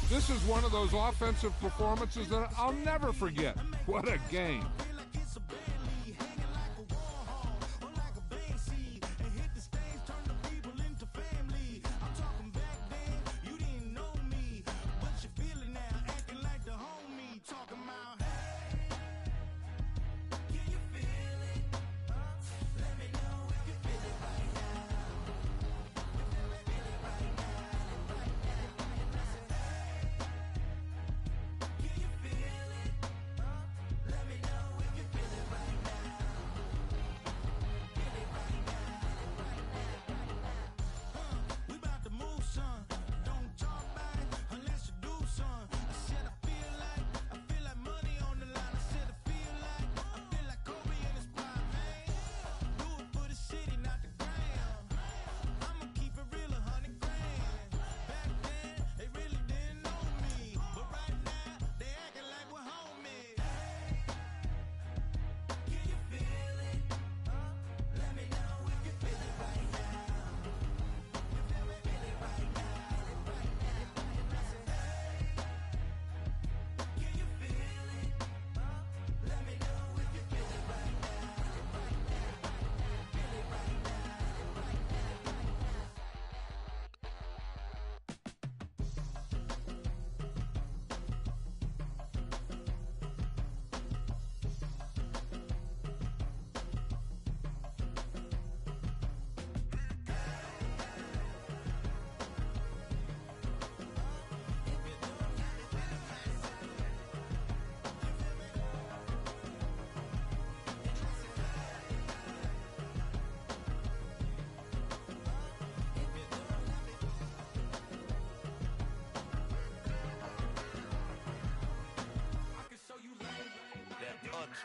This is one of those offensive performances that I'll never forget. What a game.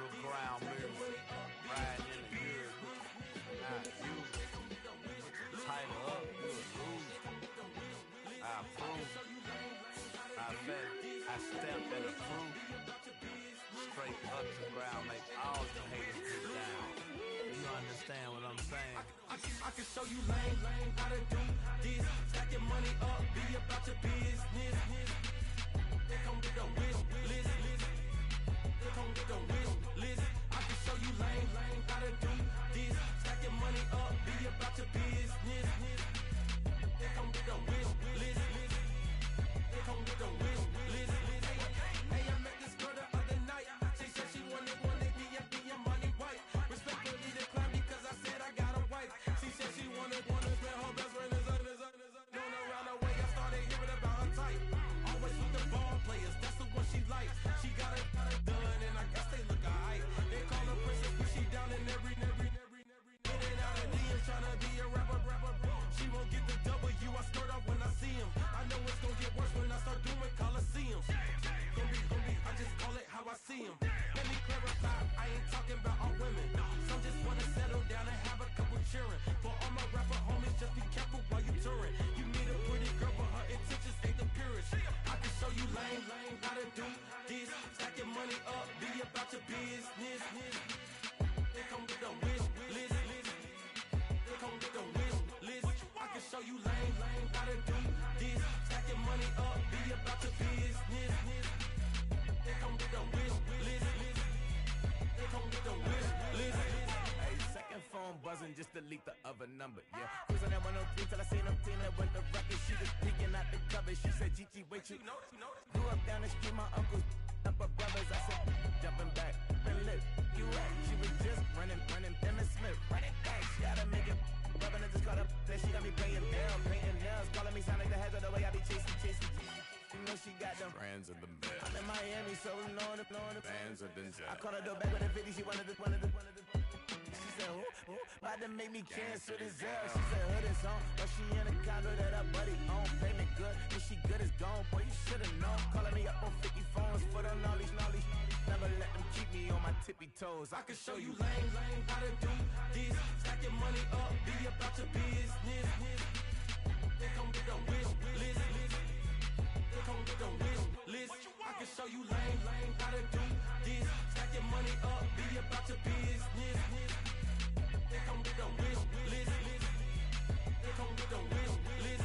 Ground music, riding in the hood, not you. Tighten up, you a loser. I approve. I bet, I step and approve. Straight up to ground, make all the haters get down. You understand what I'm saying? I can show you lame, how to do this. Stack your money up, be about your business. They come with a wish list. They come with a wish list. I can show you lame, how to do this. Stack your money up, be about your business. They come with a wish list. They come with a wish list. Hey, I met this girl the other night. She said she wanted me and be a money wife. Respectfully declined because I said I got a wife. She said she wanted spend her best friend is known around the way. I started hearing about her type. Always with the ball players, that's the one she likes. She got it done, and I guess they look alright. They call her princess, but she down in every. In and out of DMs, tryna be a rapper. She won't get the W, I skirt off when I see him. I know it's gonna get worse when I start doing Coliseums. Gonna be, I just call it how I see him. Let me clarify, I ain't talking about all women. Some just wanna settle down and have a couple cheering. For all my rapper homies, just be careful while you touring. You meet a pretty girl, but her intentions ain't the purest. I can show you lame, how to do this. Stack your money up, be about your business. They come with a wish list. They come with a wish list. I can show you lame, how to do this. Stack your money up, be about your business. They come with a wish list. They come with a wish list. Hey, second phone buzzing, just delete the other number, yeah. Cruising at 103 till I seen them that went the record. She was peeking out the cover. She said, Gigi, wait, you grew up down the street, my uncles, up her brothers. I said, jumping back, been lit. You at? She was just running, Emmett Smith, running back. She gotta make it. Rubbing it just caught up. Then she got me playing down, painting nails, calling me sound like the heads of the way I be chasing. You know she got them Friends of the bed. I'm in Miami, so knowing the Fans of the I called her door back with a 50. She wanted the. She said, who? About to make me cancel this L. She said, hood is on, but she in a condo that her buddy own. Payment good, if she good is gone. Boy, you should've known. Calling me up on 50 phones, foot on all these. Never let them keep me on my tippy toes. I can show you lame, how to do this. Stack your money up, be about your business. They come with a wish list. They come with a wish list. I can show you lame, how to do this. Stack your money up, be about your business. They come with a wish list. They come with a wish list.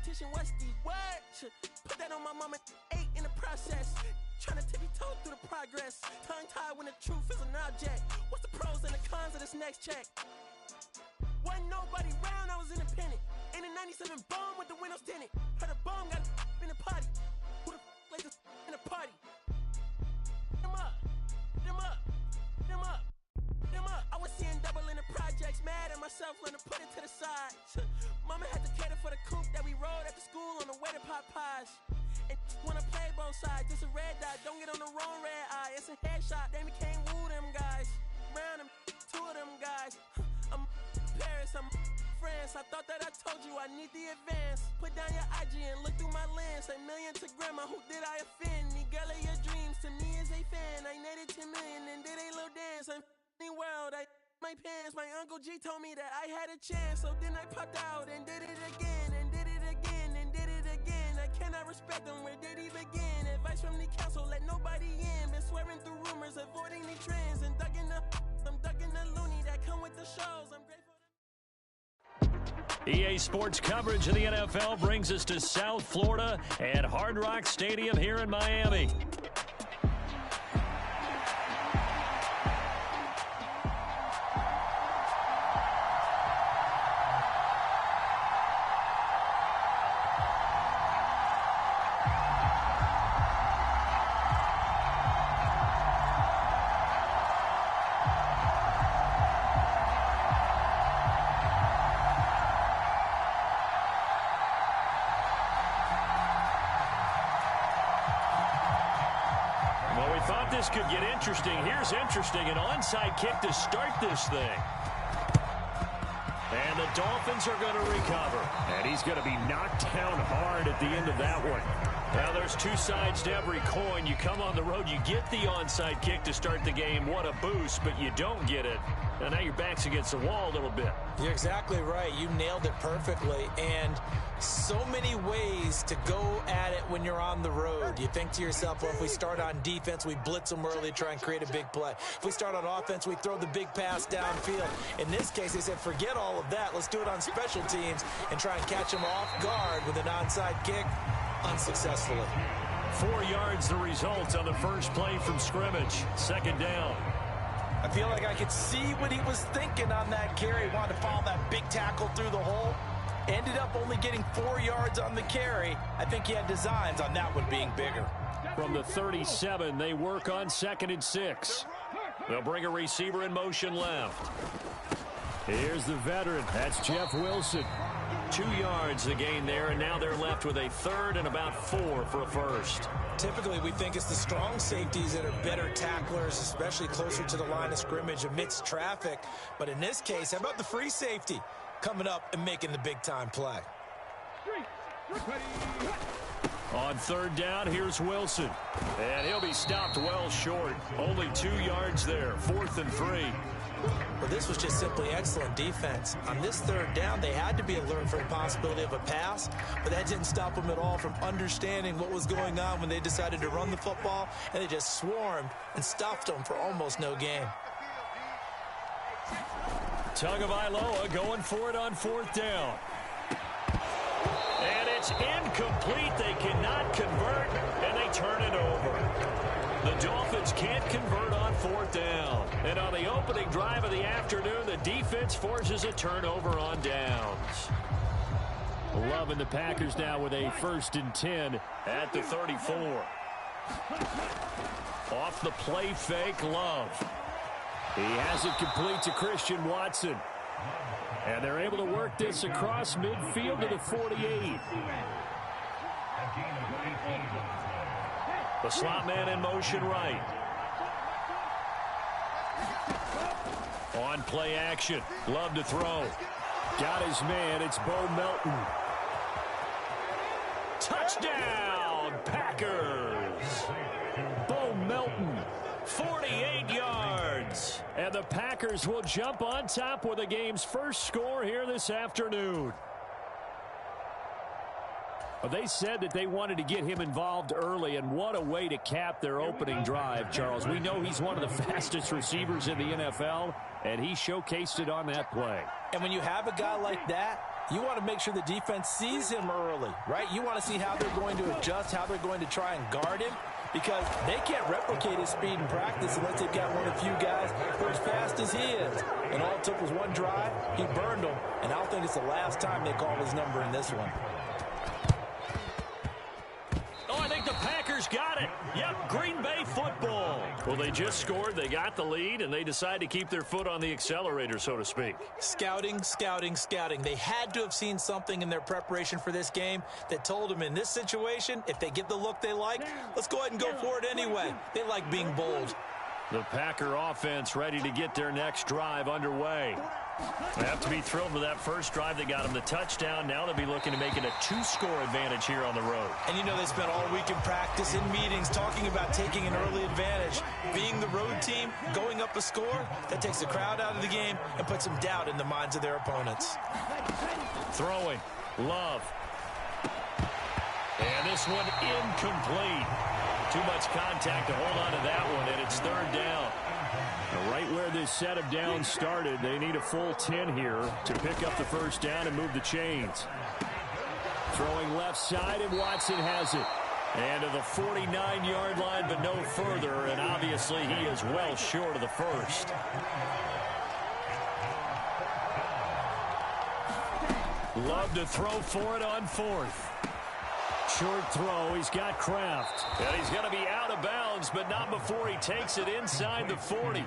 competition, what's these words? Put that on my mama, 8 in the process. Trying to tippy-toe through the progress. Tongue-tied when the truth is an object. What's the pros and the cons of this next check? Wasn't nobody round, I was independent. In a 97 bomb with the windows tinted. Heard a bomb got in the party. Who the like this in the party? Them up, them up, them up, them up. I was seeing double in the projects, mad at myself, learn to put it to the side. Mama had to cater for the coupe that we rode at the school on the way to Popeyes. And wanna play both sides, this a red dot, don't get on the wrong red eye. It's a headshot, they became woo them guys. Round them, 2 of them guys. I'm Paris, I'm France. I thought that I told you I need the advance. Put down your IG and look through my lens. A million to grandma, who did I offend? The girl of your dreams to me is a fan. I netted 10 million and did a little dance. I'm f***ing world, I my pants. My Uncle G told me that I had a chance. So then I popped out and did it again. And did it again and did it again. I cannot respect them, where did he begin? Advice from the council, let nobody in. Been swearing through rumors, avoiding the trends. And ducking I'm ducking the loony that come with the shows. I'm grateful. EA Sports coverage of the NFL brings us to South Florida at Hard Rock Stadium here in Miami. This could get interesting. Here's interesting. An onside kick to start this thing. And the Dolphins are going to recover. And he's going to be knocked down hard at the end of that one. Now, there's 2 sides to every coin. You come on the road, you get the onside kick to start the game. What a boost, but you don't get it. And now your back's against the wall a little bit. You're exactly right. You nailed it perfectly. And so many ways to go at it when you're on the road. You think to yourself, well, if we start on defense, we blitz them early, try and create a big play. If we start on offense, we throw the big pass downfield. In this case, they said, forget all of that. Let's do it on special teams and try and catch them off guard with an onside kick unsuccessfully. 4 yards the result on the first play from scrimmage. Second down. I feel like I could see what he was thinking on that carry. Wanted to follow that big tackle through the hole. Ended up only getting 4 yards on the carry. I think he had designs on that one being bigger. From the 37, they work on 2nd and 6. They'll bring a receiver in motion left. Here's the veteran. That's Jeff Wilson. 2 yards the gain there, and now they're left with a 3rd and about 4 for a first. Typically, we think it's the strong safeties that are better tacklers, especially closer to the line of scrimmage amidst traffic. But in this case, how about the free safety coming up and making the big-time play? On 3rd down, here's Wilson. And he'll be stopped well short. Only 2 yards there, 4th and 3. Well, this was just simply excellent defense. On this 3rd down, they had to be alert for the possibility of a pass, but that didn't stop them at all from understanding what was going on when they decided to run the football, and they just swarmed and stuffed them for almost no gain. Tagovailoa going for it on 4th down. And it's incomplete. They cannot convert, and they turn it over. The Dolphins can't convert on 4th down. And on the opening drive of the afternoon, the defense forces a turnover on downs. Loving the Packers now with a 1st and 10 at the 34. Off the play fake, Love. He has it complete to Christian Watson. And they're able to work this across midfield to the 48. The slot man in motion right. On play action. Love to throw. Got his man. It's Bo Melton. Touchdown, Packers. Bo Melton, 48 yards. And the Packers will jump on top with the game's first score here this afternoon. They said that they wanted to get him involved early, and what a way to cap their opening drive, Charles. We know he's one of the fastest receivers in the NFL, and he showcased it on that play. And when you have a guy like that, You want to make sure the defense sees him early, right? You want to see how they're going to adjust, how they're going to try and guard him, because they can't replicate his speed in practice unless they've got one of the few guys who are as fast as he is. And all it took was one drive. He burned them, and I don't think it's the last time they call his number in this one. Oh, I think the Packers got it. Yep, Green Bay football. Well, they just scored, they got the lead, and they decide to keep their foot on the accelerator, so to speak. Scouting, scouting, scouting. They had to have seen something in their preparation for this game that told them in this situation, if they get the look they like, let's go ahead and go for it anyway. They like being bold. The Packer offense ready to get their next drive underway. They have to be thrilled with that first drive. They got them the touchdown. Now they'll be looking to make it a 2-score advantage here on the road. And you know they spent all week in practice, in meetings, talking about taking an early advantage. Being the road team, going up a score, that takes the crowd out of the game and puts some doubt in the minds of their opponents. Throwing, Love. And this one incomplete. Too much contact to hold on to that one, and it's third down. Right where this set of downs started, they need a full 10 here to pick up the first down and move the chains. Throwing left side, and Watson has it. And to the 49-yard line, but no further, and obviously he is well short of the first. Love to throw for it on fourth. Short throw, he's got Kraft. And he's going to be out of bounds, but not before he takes it inside the 40.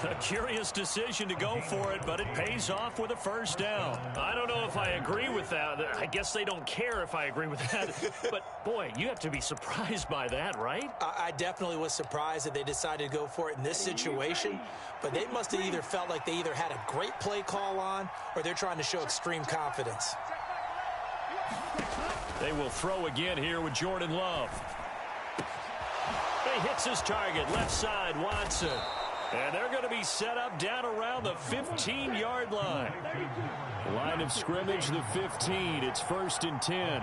A curious decision to go for it, but it pays off with a first down. I don't know if I agree with that. I guess they don't care if I agree with that. But, boy, you have to be surprised by that, right? I definitely was surprised that they decided to go for it in this situation, but they must have either felt like they either had a great play call on or they're trying to show extreme confidence. They will throw again here with Jordan Love. He hits his target, left side, Watson. And they're going to be set up down around the 15-yard line. Line of scrimmage, the 15. It's 1st and 10.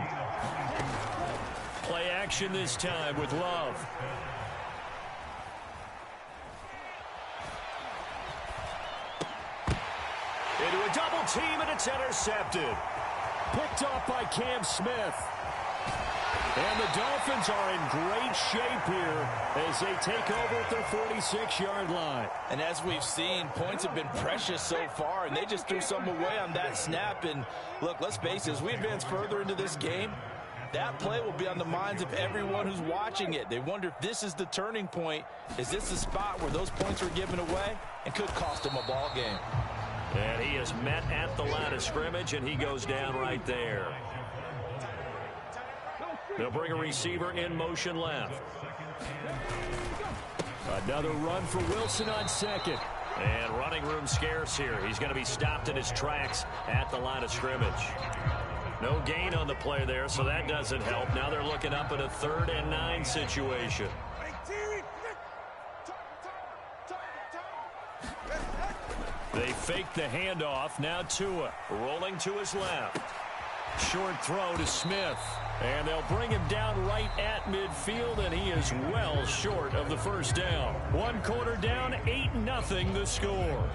Play action this time with Love. Into a double team, and it's intercepted. Picked off by Cam Smith. And the Dolphins are in great shape here as they take over at their 46-yard line. And as we've seen, points have been precious so far, and they just threw some away on that snap. And look, let's face it, as we advance further into this game, that play will be on the minds of everyone who's watching it. They wonder if this is the turning point. Is this the spot where those points were given away and could cost them a ball game? And he is met at the line of scrimmage, and he goes down right there. They'll bring a receiver in motion left. Another run for Wilson on second. And running room scarce here. He's going to be stopped in his tracks at the line of scrimmage. No gain on the play there, so that doesn't help. Now they're looking up at a 3rd and 9 situation. They fake the handoff. Now Tua rolling to his left. Short throw to Smith. And they'll bring him down right at midfield, and he is well short of the first down. 1 quarter down, 8-0 the score.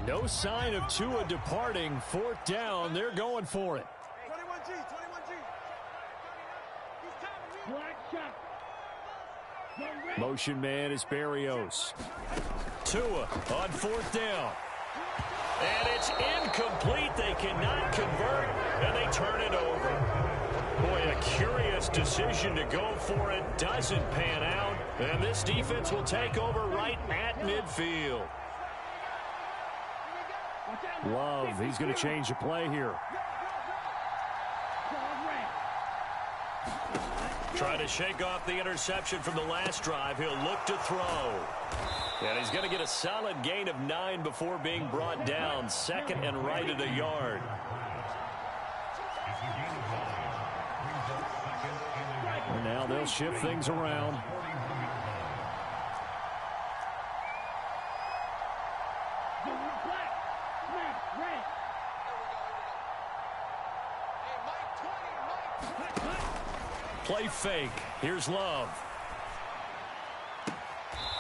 No sign of Tua departing. 4th down, they're going for it. 21G. Black shot. Motion man is Berrios. Tua on 4th down. And it's incomplete. They cannot convert, and they turn it over. Boy, a curious decision to go for it. Doesn't pan out. And this defense will take over right at midfield. Love, he's going to change the play here. Trying to shake off the interception from the last drive. He'll look to throw. And he's going to get a solid gain of 9 before being brought down. 2nd and right at a yard. And now they'll shift things around. Play fake. Here's Love.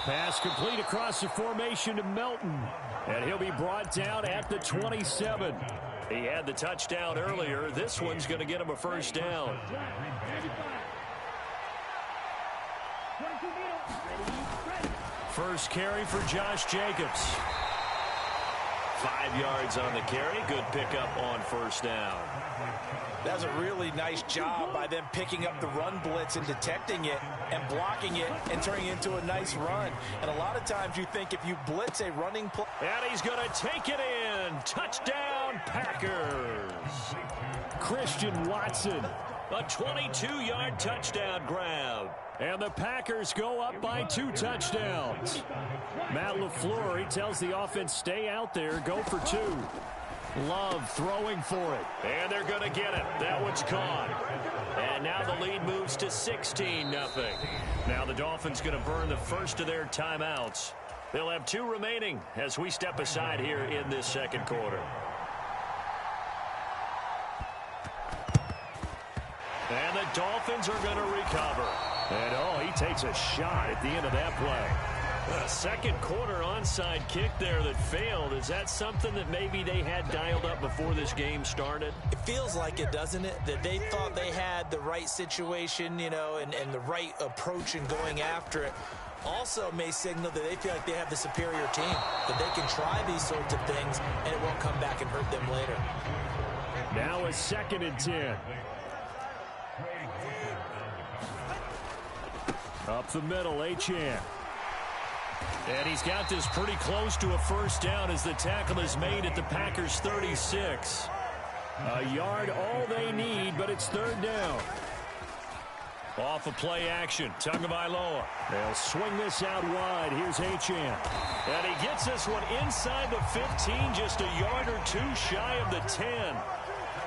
Pass complete across the formation to Melton. And he'll be brought down at the 27. He had the touchdown earlier. This one's going to get him a first down. First carry for Josh Jacobs. 5 yards on the carry. Good pickup on first down. That was a really nice job by them picking up the run blitz and detecting it and blocking it and turning it into a nice run. And a lot of times you think if you blitz a running play. And he's going to take it in. Touchdown, Packers. Christian Watson. A 22-yard touchdown grab. And the Packers go up by 2 touchdowns. Matt LaFleur, he tells the offense, stay out there, go for 2. Love throwing for it. And they're going to get it. That one's caught. And now the lead moves to 16-0. Now the Dolphins going to burn the first of their timeouts. They'll have 2 remaining as we step aside here in this second quarter. And the Dolphins are going to recover. And, oh, he takes a shot at the end of that play. A second quarter onside kick there that failed. Is that something that maybe they had dialed up before this game started? It feels like it, doesn't it? That they thought they had the right situation, you know, and the right approach in going after it. Also may signal that they feel like they have the superior team, that they can try these sorts of things and it won't come back and hurt them later. Now a 2nd and 10. Up the middle, Achane. And he's got this pretty close to a first down as the tackle is made at the Packers' 36. A yard all they need, but it's 3rd down. Off of play action, Tagovailoa. They'll swing this out wide. Here's Achane. And he gets this one inside the 15, just a yard or 2 shy of the 10.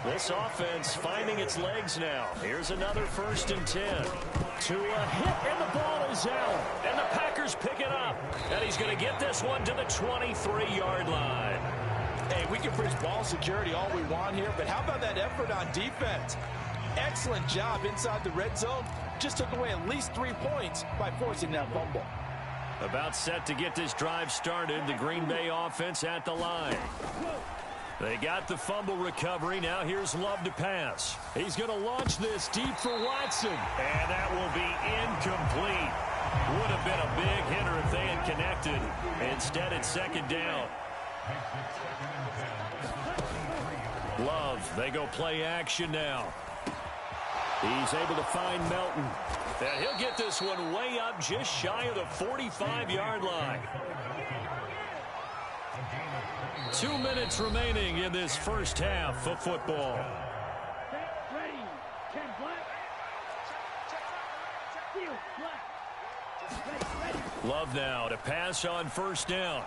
This offense finding its legs now. Here's another 1st and 10. To a hit, and the ball is out. And the Packers pick it up. And he's going to get this one to the 23-yard line. Hey, we can preach ball security all we want here, but how about that effort on defense? Excellent job inside the red zone. Just took away at least 3 points by forcing that fumble. About set to get this drive started. The Green Bay offense at the line. They got the fumble recovery. Now here's Love to pass. He's going to launch this deep for Watson. And that will be incomplete. Would have been a big hitter if they had connected. Instead, it's 2nd down. Love, they go play action now. He's able to find Melton. And he'll get this one way up just shy of the 45-yard line. 2 minutes remaining in this first half of football. Love now to pass on first down.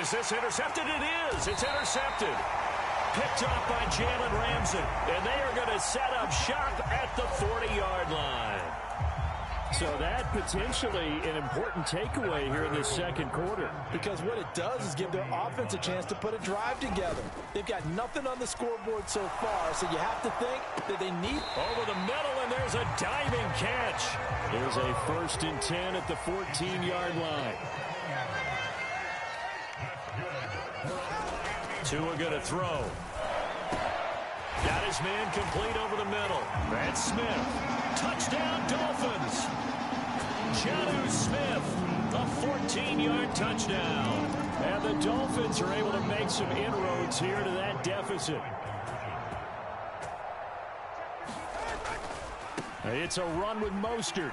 Is this intercepted? It is. It's intercepted. Picked off by Jalen Ramsey. And they are going to set up shop at the 40-yard line. So that potentially an important takeaway here in this second quarter. Because what it does is give their offense a chance to put a drive together. They've got nothing on the scoreboard so far, so you have to think that they need. Over the middle, and there's a diving catch. There's a 1st and 10 at the 14-yard line. Tua going to throw. Got his man complete over the middle. Brad Smith. Touchdown, Dolphins. Jonnu Smith, a 14-yard touchdown. And the Dolphins are able to make some inroads here to that deficit. It's a run with Mostert.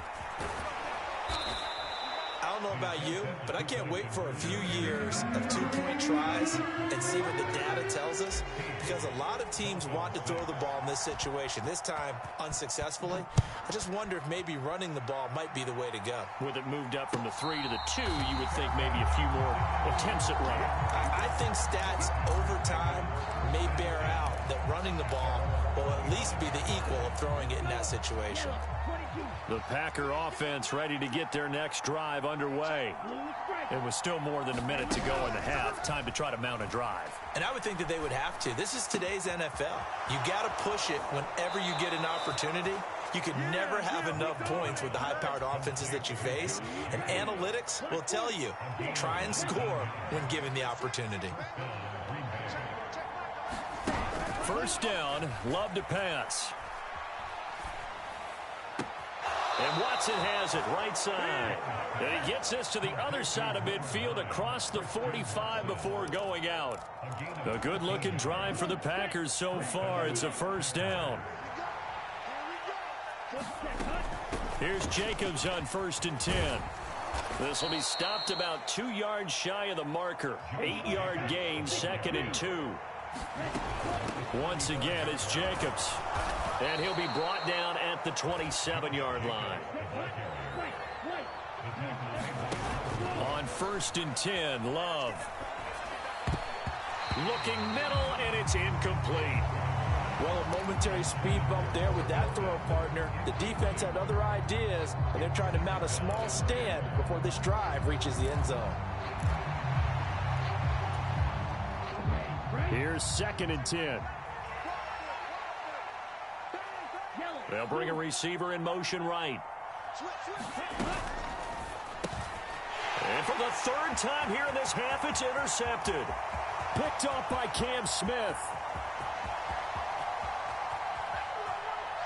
I don't know about you, but I can't wait for a few years of 2-point tries and see what the data tells us, because a lot of teams want to throw the ball in this situation, this time unsuccessfully. I just wonder if maybe running the ball might be the way to go. With it moved up from the 3 to the 2, you would think maybe a few more attempts at running. I think stats over time may bear out that running the ball will at least be the equal of throwing it in that situation. The Packer offense ready to get their next drive underway. It was still more than a minute to go in the half. Time to try to mount a drive. And I would think that they would have to. This is today's NFL. You got to push it whenever you get an opportunity. You could never have enough points with the high-powered offenses that you face. And analytics will tell you, try and score when given the opportunity. First down, Love to pass. And Watson has it right side. And he gets this to the other side of midfield across the 45 before going out. A good-looking drive for the Packers so far. It's a first down. Here's Jacobs on 1st and 10. This will be stopped about 2 yards shy of the marker. 8-yard gain, 2nd and 2. Once again, it's Jacobs. And he'll be brought down at the 27-yard line. On 1st and 10, Love. Looking middle, and it's incomplete. Well, a momentary speed bump there with that throw, partner. The defense had other ideas, and they're trying to mount a small stand before this drive reaches the end zone. Here's 2nd and 10. They'll bring a receiver in motion right. And for the 3rd time here in this half, it's intercepted. Picked off by Cam Smith.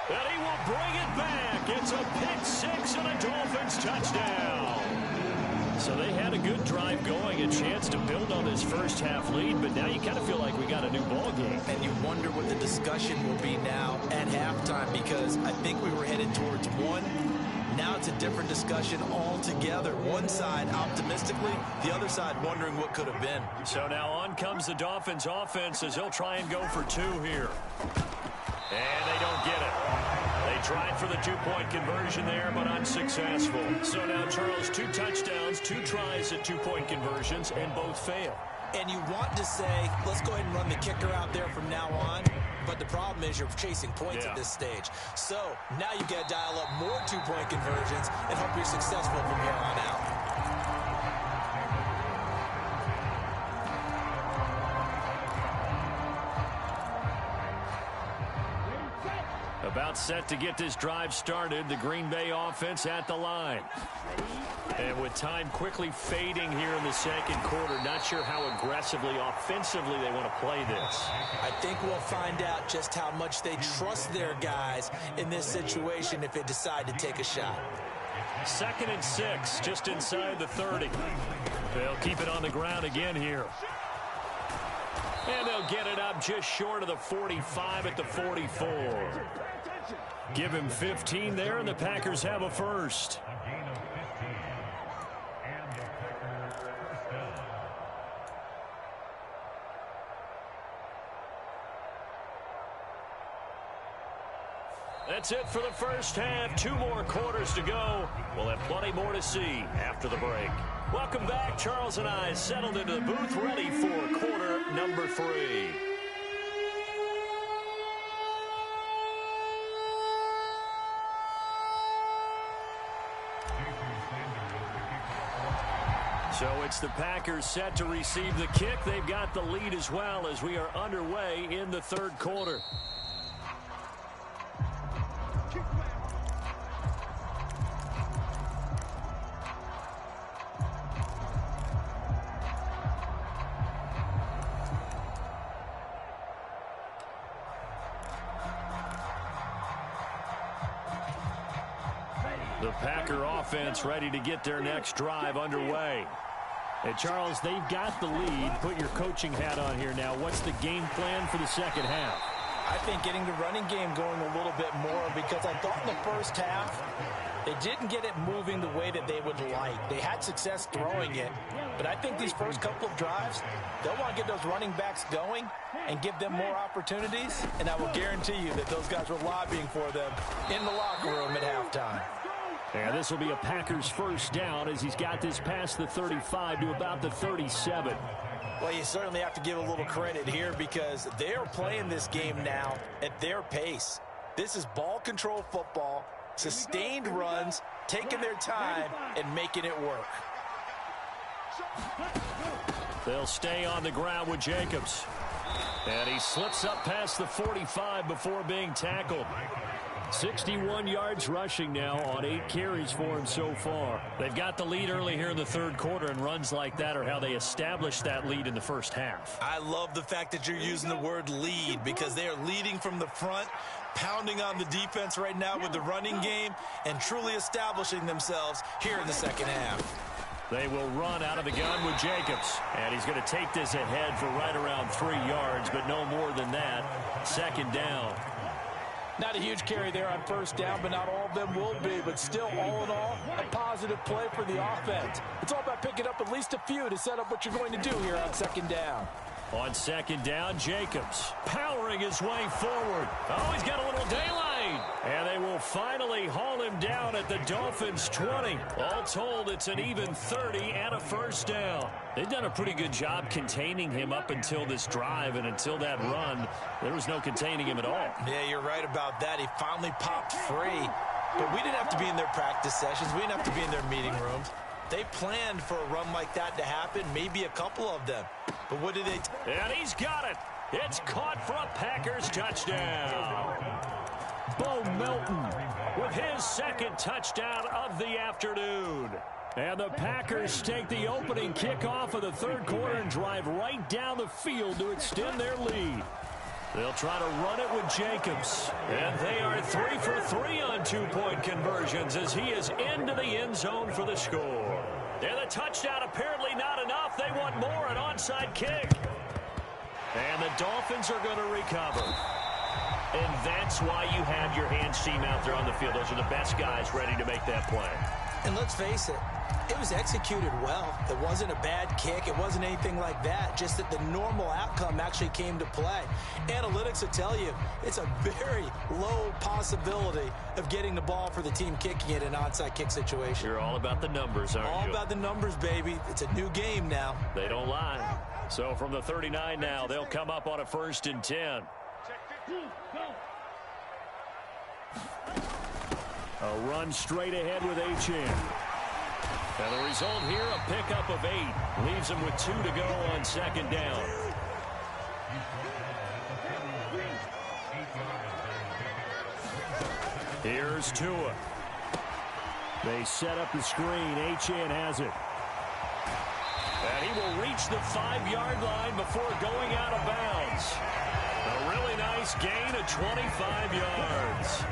And he will bring it back. It's a pick-6 and a Dolphins touchdown. So they had a good drive going, a chance to build on this first half lead, but now you kind of feel like we got a new ball game. And you wonder what the discussion will be now at halftime, because I think we were headed towards one. Now it's a different discussion altogether. One side optimistically, the other side wondering what could have been. So now on comes the Dolphins offense as they'll try and go for 2 here. And they don't get it. They tried for the 2-point conversion there, but unsuccessful. So now, Charles, 2 touchdowns, 2 tries at 2-point conversions, and both fail. And you want to say, let's go ahead and run the kicker out there from now on. But the problem is you're chasing points at this stage. So now you got to dial up more 2-point conversions and hope you're successful from here on out. About set to get this drive started, the Green Bay offense at the line. And with time quickly fading here in the 2nd quarter, not sure how aggressively, offensively they want to play this. I think we'll find out just how much they trust their guys in this situation if they decide to take a shot. 2nd and 6, just inside the 30. They'll keep it on the ground again here. And they'll get it up just short of the 45 at the 44. Give him 15 there, and the Packers have a first. That's it for the first half. 2 more quarters to go. We'll have plenty more to see after the break. Welcome back. Charles and I settled into the booth, ready for quarter number 3. So it's the Packers set to receive the kick. They've got the lead as well as we are underway in the 3rd quarter. The Packer offense ready to get their next drive underway. And Charles, they've got the lead. Put your coaching hat on here now. What's the game plan for the 2nd half? I think getting the running game going a little bit more, because I thought in the first half they didn't get it moving the way that they would like. They had success throwing it, but I think these first couple of drives, they'll want to get those running backs going and give them more opportunities, and I will guarantee you that those guys were lobbying for them in the locker room at halftime. And this will be a Packers first down as he's got this past the 35 to about the 37. Well, you certainly have to give a little credit here because they're playing this game now at their pace. This is ball control football, sustained runs, taking their time and making it work. They'll stay on the ground with Jacobs. And he slips up past the 45 before being tackled. 61 yards rushing now on 8 carries for him so far. They've got the lead early here in the third quarter, and runs like that are how they established that lead in the first half. I love the fact that you're using the word lead because they are leading from the front, pounding on the defense right now with the running game, and truly establishing themselves here in the second half. They will run out of the gun with Jacobs. And he's going to take this ahead for right around 3 yards, but no more than that. Second down. Not a huge carry there on first down, but not all of them will be. But still, all in all, a positive play for the offense. It's all about picking up at least a few to set up what you're going to do here on second down. On second down, Jacobs powering his way forward. Oh, he's got a little daylight. And they will finally haul him down at the Dolphins' 20. All told, it's an even 30 and a first down. They've done a pretty good job containing him up until this drive, and until that run, there was no containing him at all. Yeah, you're right about that. He finally popped free. But we didn't have to be in their practice sessions. We didn't have to be in their meeting rooms. They planned for a run like that to happen, maybe a couple of them. But what did they... And he's got it. It's caught for a Packers touchdown. Bo Melton with his second touchdown of the afternoon. And the Packers take the opening kickoff of the third quarter and drive right down the field to extend their lead. They'll try to run it with Jacobs. And they are 3 for 3 on 2-point conversions as he is into the end zone for the score. And the touchdown apparently not enough. They want more, an onside kick. And the Dolphins are going to recover. And that's why you have your hands team out there on the field. Those are the best guys ready to make that play. And let's face it, it was executed well. It wasn't a bad kick. It wasn't anything like that. Just that the normal outcome actually came to play. Analytics will tell you it's a very low possibility of getting the ball for the team kicking it in an onside kick situation. You're all about the numbers, aren't you? All about the numbers, baby. It's a new game now. They don't lie. So from the 39 now, they'll come up on a 1st and 10. A run straight ahead with Achane. And the result here, a pickup of 8. Leaves him with 2 to go on second down. Here's Tua. They set up the screen. Achane has it. And he will reach the 5-yard line before going out of bounds. A really nice gain of 25 yards.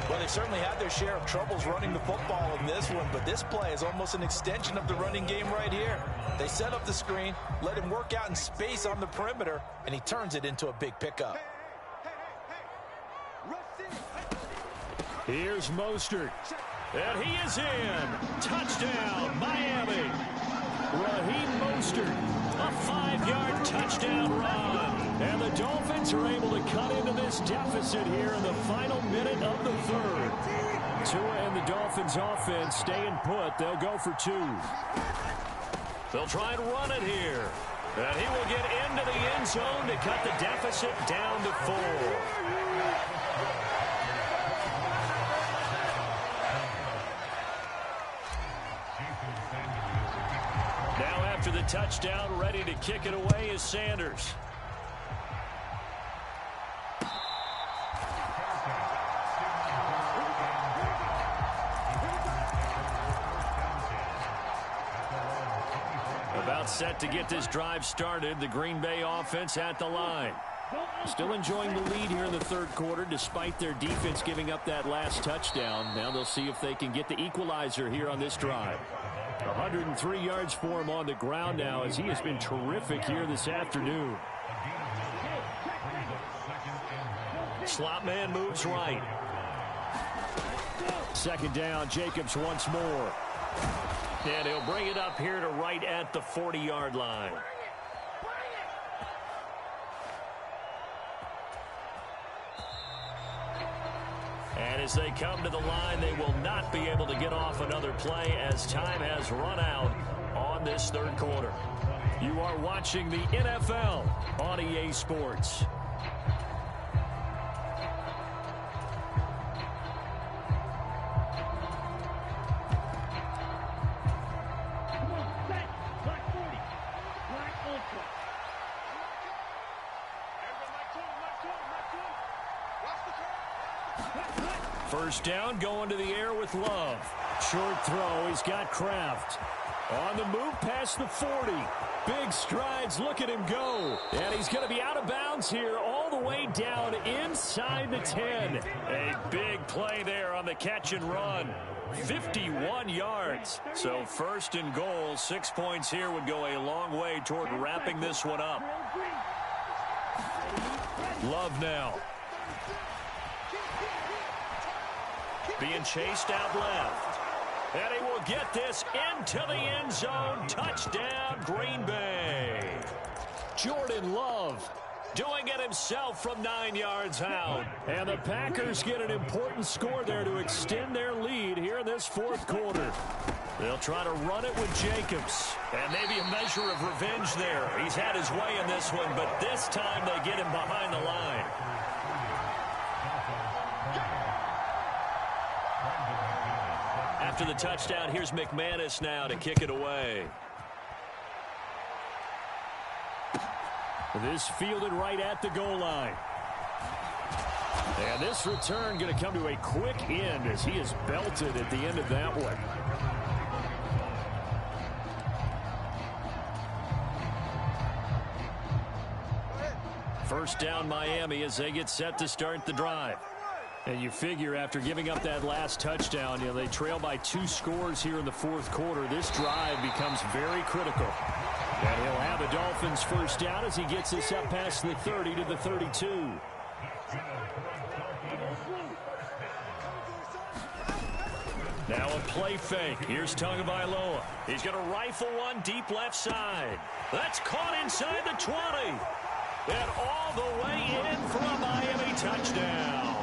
Well, they've certainly had their share of troubles running the football in this one, but this play is almost an extension of the running game right here. They set up the screen, let him work out in space on the perimeter, and he turns it into a big pickup. Here's Mostert. And he is in. Touchdown, Miami. Raheem Mostert, a 5-yard touchdown run. And the Dolphins are able to cut into this deficit here in the final minute of the third. Tua and the Dolphins offense staying put. They'll go for 2. They'll try and run it here. And he will get into the end zone to cut the deficit down to 4. Now after the touchdown, ready to kick it away is Sanders. About set to get this drive started. The Green Bay offense at the line. Still enjoying the lead here in the third quarter despite their defense giving up that last touchdown. Now they'll see if they can get the equalizer here on this drive. 103 yards for him on the ground now as he has been terrific here this afternoon. Slot man moves right. Second down, Jacobs once more. And he'll bring it up here to right at the 40-yard line. And as they come to the line, they will not be able to get off another play as time has run out on this third quarter. You are watching the NFL on EA Sports. First down, going to the air with Love. Short throw, he's got Kraft. On the move past the 40. Big strides, look at him go. And he's going to be out of bounds here all the way down inside the 10. A big play there on the catch and run. 51 yards. So first and goal, 6 points here would go a long way toward wrapping this one up. Love now. Being chased out left. And he will get this into the end zone. Touchdown, Green Bay. Jordan Love doing it himself from 9 yards out. And the Packers get an important score there to extend their lead here in this fourth quarter. They'll try to run it with Jacobs. And maybe a measure of revenge there. He's had his way in this one, but this time they get him behind the line. After the touchdown, here's McManus now to kick it away. This fielded right at the goal line. And this return going to come to a quick end as he is belted at the end of that one. First down Miami as they get set to start the drive. And you figure after giving up that last touchdown, they trail by 2 scores here in the fourth quarter. This drive becomes very critical. And he'll have the Dolphins first down as he gets this up past the 30 to the 32. Now a play fake. Here's Tagovailoa. He's going to rifle one deep left side. That's caught inside the 20. And all the way in for a Miami touchdown.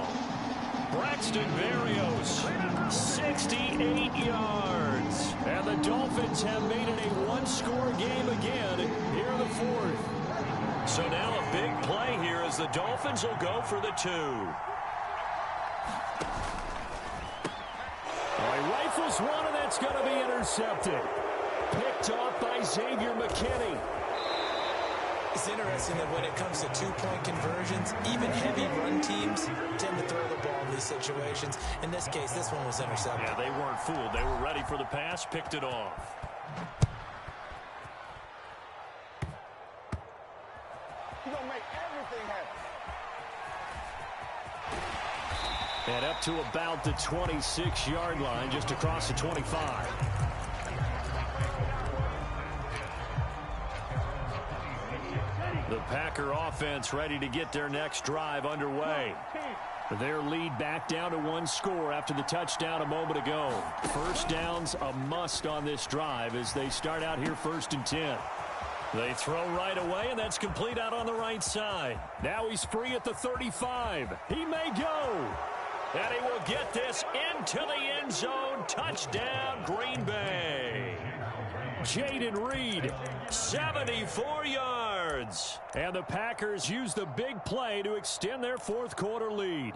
Braxton Berrios, 68 yards. And the Dolphins have made it a one-score game again here in the fourth. So now a big play here as the Dolphins will go for the 2. He rifles one, and that's going to be intercepted. Picked off by Xavier McKinney. It's interesting that when it comes to two-point conversions, even heavy run teams tend to throw the ball in these situations. In this case, this one was intercepted. Yeah, they weren't fooled. They were ready for the pass, picked it off. You're going to make everything happen. And up to about the 26-yard line, just across the 25. The Packer offense ready to get their next drive underway. Their lead back down to 1 score after the touchdown a moment ago. First down's a must on this drive as they start out here 1st and 10. They throw right away, and that's complete out on the right side. Now he's free at the 35. He may go. And he will get this into the end zone. Touchdown, Green Bay. Jaden Reed, 74 yards. And the Packers use the big play to extend their fourth quarter lead.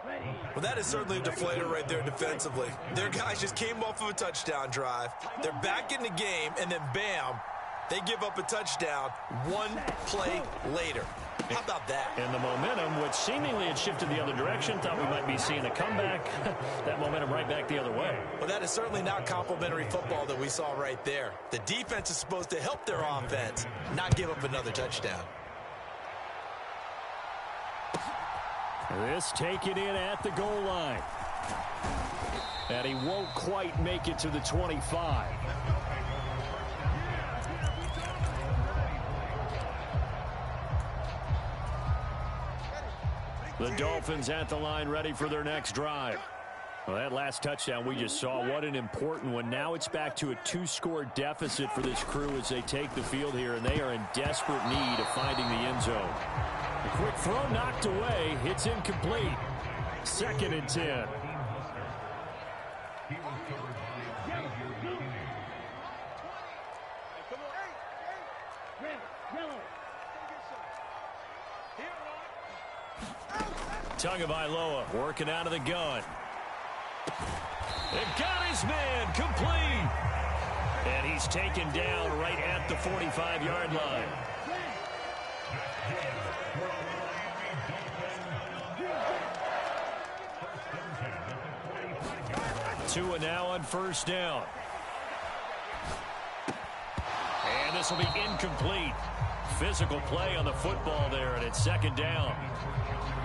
Well, that is certainly a deflator right there defensively. Their guys just came off of a touchdown drive. They're back in the game, and then bam, they give up a touchdown 1 play later. How about that? And the momentum, which seemingly had shifted the other direction, thought we might be seeing a comeback. That momentum right back the other way. Well, that is certainly not complimentary football that we saw right there. The defense is supposed to help their offense, not give up another touchdown. This taken in at the goal line. And he won't quite make it to the 25. The Dolphins at the line ready for their next drive. Well, that last touchdown we just saw, what an important one. Now it's back to a 2-score deficit for this crew as they take the field here, and they are in desperate need of finding the end zone. A quick throw knocked away. It's incomplete. 2nd and 10. Tagovailoa working out of the gun. It got his man complete. And he's taken down right at the 45-yard line. Tua now on first down. And this will be incomplete. Physical play on the football there, and it's second down.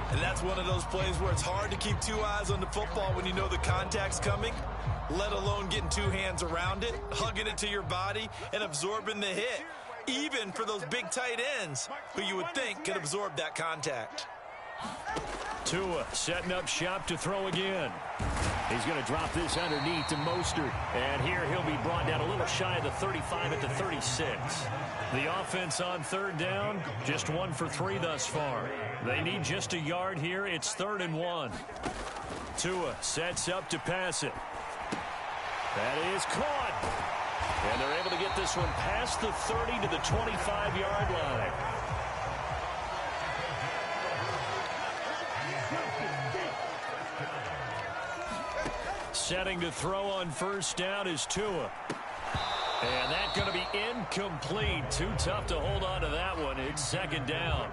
And that's one of those plays where it's hard to keep two eyes on the football when you know the contact's coming, let alone getting two hands around it, hugging it to your body, and absorbing the hit, even for those big tight ends who you would think could absorb that contact. Tua setting up shop to throw again. He's going to drop this underneath to Mostert. And here he'll be brought down a little shy of the 35 at the 36. The offense on third down, just 1 for 3 thus far. They need just a yard here. It's 3rd and 1. Tua sets up to pass it. That is caught. And they're able to get this one past the 30 to the 25-yard line. Setting to throw on first down is Tua. And that's going to be incomplete. Too tough to hold on to that one. It's second down.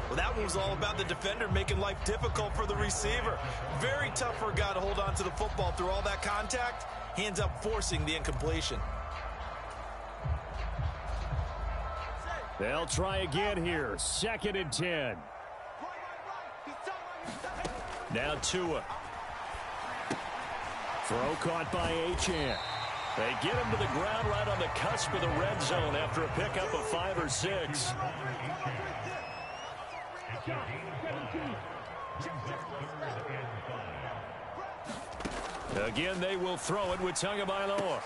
Well, that one was all about the defender making life difficult for the receiver. Very tough for a guy to hold on to the football through all that contact. He ends up forcing the incompletion. They'll try again here. 2nd and 10. Now Tua. Throw caught by Achane. They get him to the ground right on the cusp of the red zone after a pickup of 5 or 6. Again, they will throw it with Tagovailoa.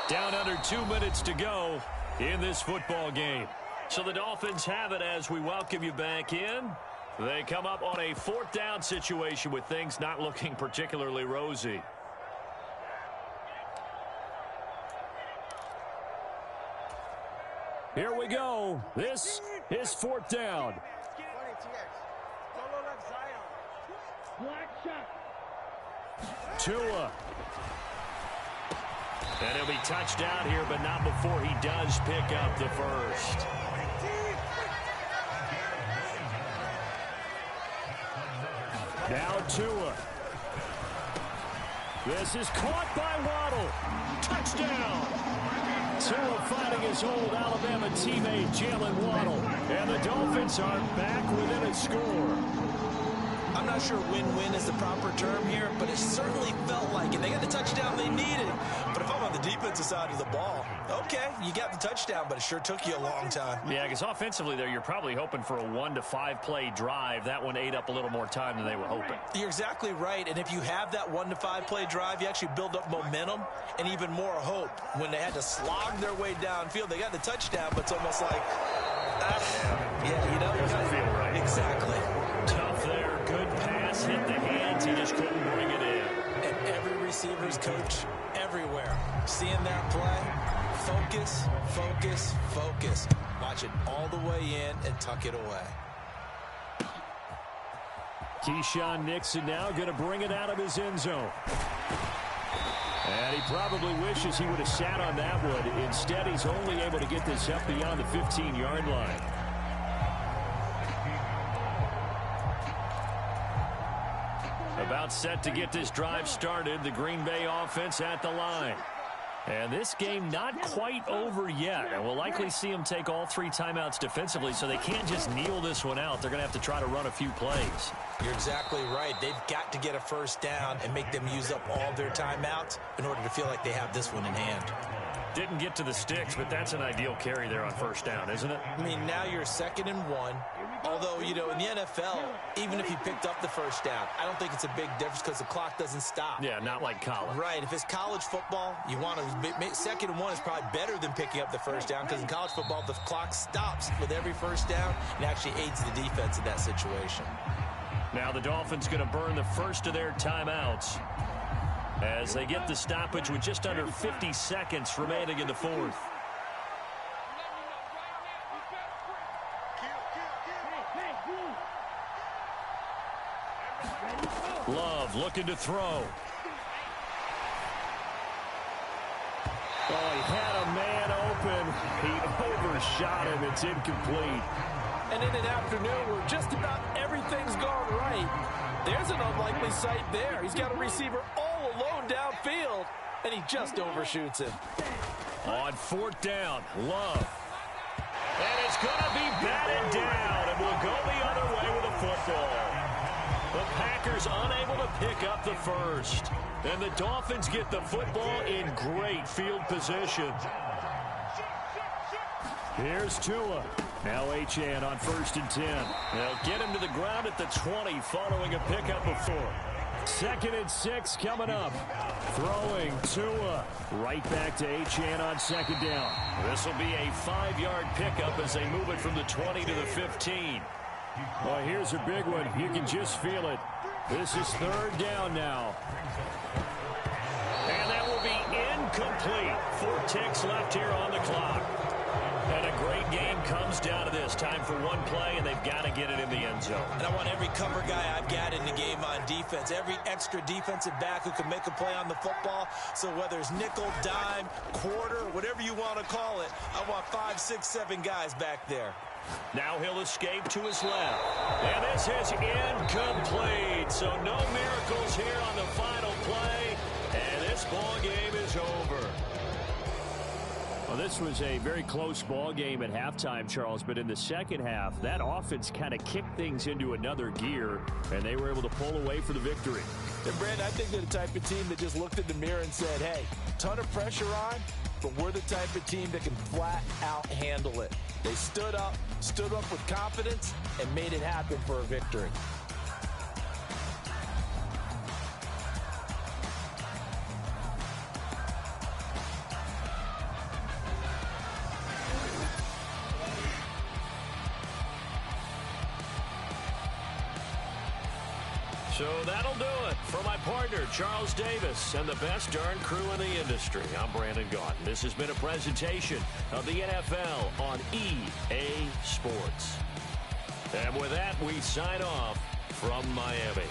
Down under 2 minutes to go in this football game. So the Dolphins have it as we welcome you back in. They come up on a 4th down situation with things not looking particularly rosy. Here we go. This is 4th down. Tua. And he'll be touched down here, but not before he does pick up the first. Now Tua. This is caught by Waddle. Touchdown. Tua fighting his old Alabama teammate Jalen Waddle. And the Dolphins are back within a score. I'm not sure win-win is the proper term here, but it certainly felt like it. They got the touchdown they needed. But if I'm on the defensive side of the ball, okay, you got the touchdown, but it sure took you a long time. Yeah, because offensively there, you're probably hoping for a 1 to 5 play drive. That one ate up a little more time than they were hoping. You're exactly right, and if you have that 1 to 5 play drive, you actually build up momentum and even more hope. When they had to slog their way downfield, they got the touchdown, but it's almost like, yeah, you know, doesn't feel right. Exactly. Tough there, good pass, hit the hands, he just couldn't bring it in. And every receiver's coach everywhere, seeing that play, focus, focus, focus. Watch it all the way in and tuck it away. Keyshawn Nixon now going to bring it out of his end zone. And he probably wishes he would have sat on that one. Instead, he's only able to get this up beyond the 15-yard line. About set to get this drive started. The Green Bay offense at the line. And this game not quite over yet. And we'll likely see them take all 3 timeouts defensively, so they can't just kneel this one out. They're going to have to try to run a few plays. You're exactly right. They've got to get a first down and make them use up all their timeouts in order to feel like they have this one in hand. Didn't get to the sticks, but that's an ideal carry there on first down, isn't it? I mean, now you're 2nd and 1. Although, you know, in the NFL, even if you picked up the first down, I don't think it's a big difference because the clock doesn't stop. Yeah, not like college. Right. If it's college football, you want to 2nd and 1 is probably better than picking up the first down because in college football, the clock stops with every first down and actually aids the defense in that situation. Now the Dolphins going to burn the first of their timeouts as they get the stoppage with just under 50 seconds remaining in the 4th. Love looking to throw. Oh, he had a man open. He overshot him. It's incomplete. And in an afternoon where just about everything's gone right, there's an unlikely sight there. He's got a receiver all alone downfield, and he just overshoots him. On 4th down, Love. And it's going to be batted down, and we'll go the other way with the football. The Packers unable to pick up the first. And the Dolphins get the football in great field position. Here's Tua. Now Achane on 1st and 10. They'll get him to the ground at the 20 following a pickup of 4. 2nd and 6 coming up. Throwing Tua right back to Achane on 2nd down. This will be a 5-yard pickup as they move it from the 20 to the 15. Well, here's a big one. You can just feel it. This is 3rd down now. And that will be incomplete. 4 ticks left here on the clock. And a great game comes down to this. Time for one play, and they've got to get it in the end zone. And I want every cover guy I've got in the game on defense, every extra defensive back who can make a play on the football. So whether it's nickel, dime, quarter, whatever you want to call it, I want 5, 6, 7 guys back there. Now he'll escape to his left. And this is incomplete. So no miracles here on the final play. And this ball game is over. Well, this was a very close ball game at halftime, Charles, but in the second half, that offense kind of kicked things into another gear, and they were able to pull away for the victory. And, Brandon, I think they're the type of team that just looked in the mirror and said, hey, ton of pressure on, but we're the type of team that can flat out handle it. They stood up with confidence, and made it happen for a victory. So that'll do it for my partner, Charles Davis, and the best darn crew in the industry. I'm Brandon Gaudin. This has been a presentation of the NFL on EA Sports. And with that, we sign off from Miami.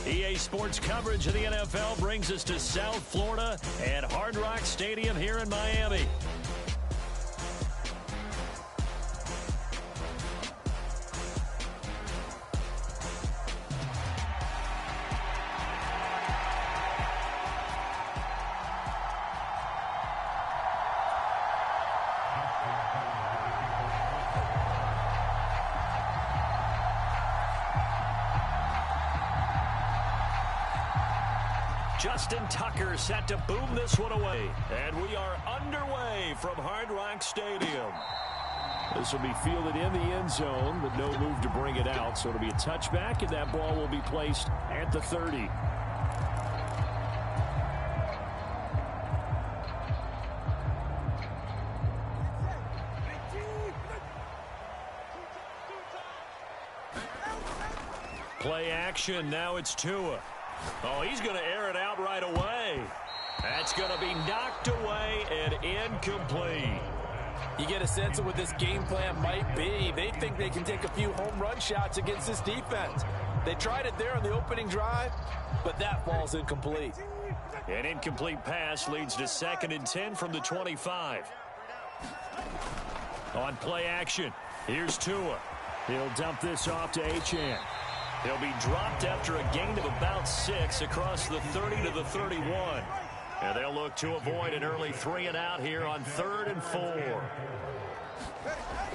EA Sports coverage of the NFL brings us to South Florida at Hard Rock Stadium here in Miami. Justin Tucker set to boom this one away. And we are underway from Hard Rock Stadium. This will be fielded in the end zone, but no move to bring it out. So it'll be a touchback, and that ball will be placed at the 30. Play action. Now it's Tua. Oh, he's going to air it out right away. That's going to be knocked away and incomplete. You get a sense of what this game plan might be. They think they can take a few home run shots against this defense. They tried it there on the opening drive, but that ball's incomplete. An incomplete pass leads to 2nd and 10 from the 25. On play action, here's Tua. He'll dump this off to Achane. He'll be dropped after a gain of about 6 across the 30 to the 31. And they'll look to avoid an early 3-and-out here on 3rd and 4.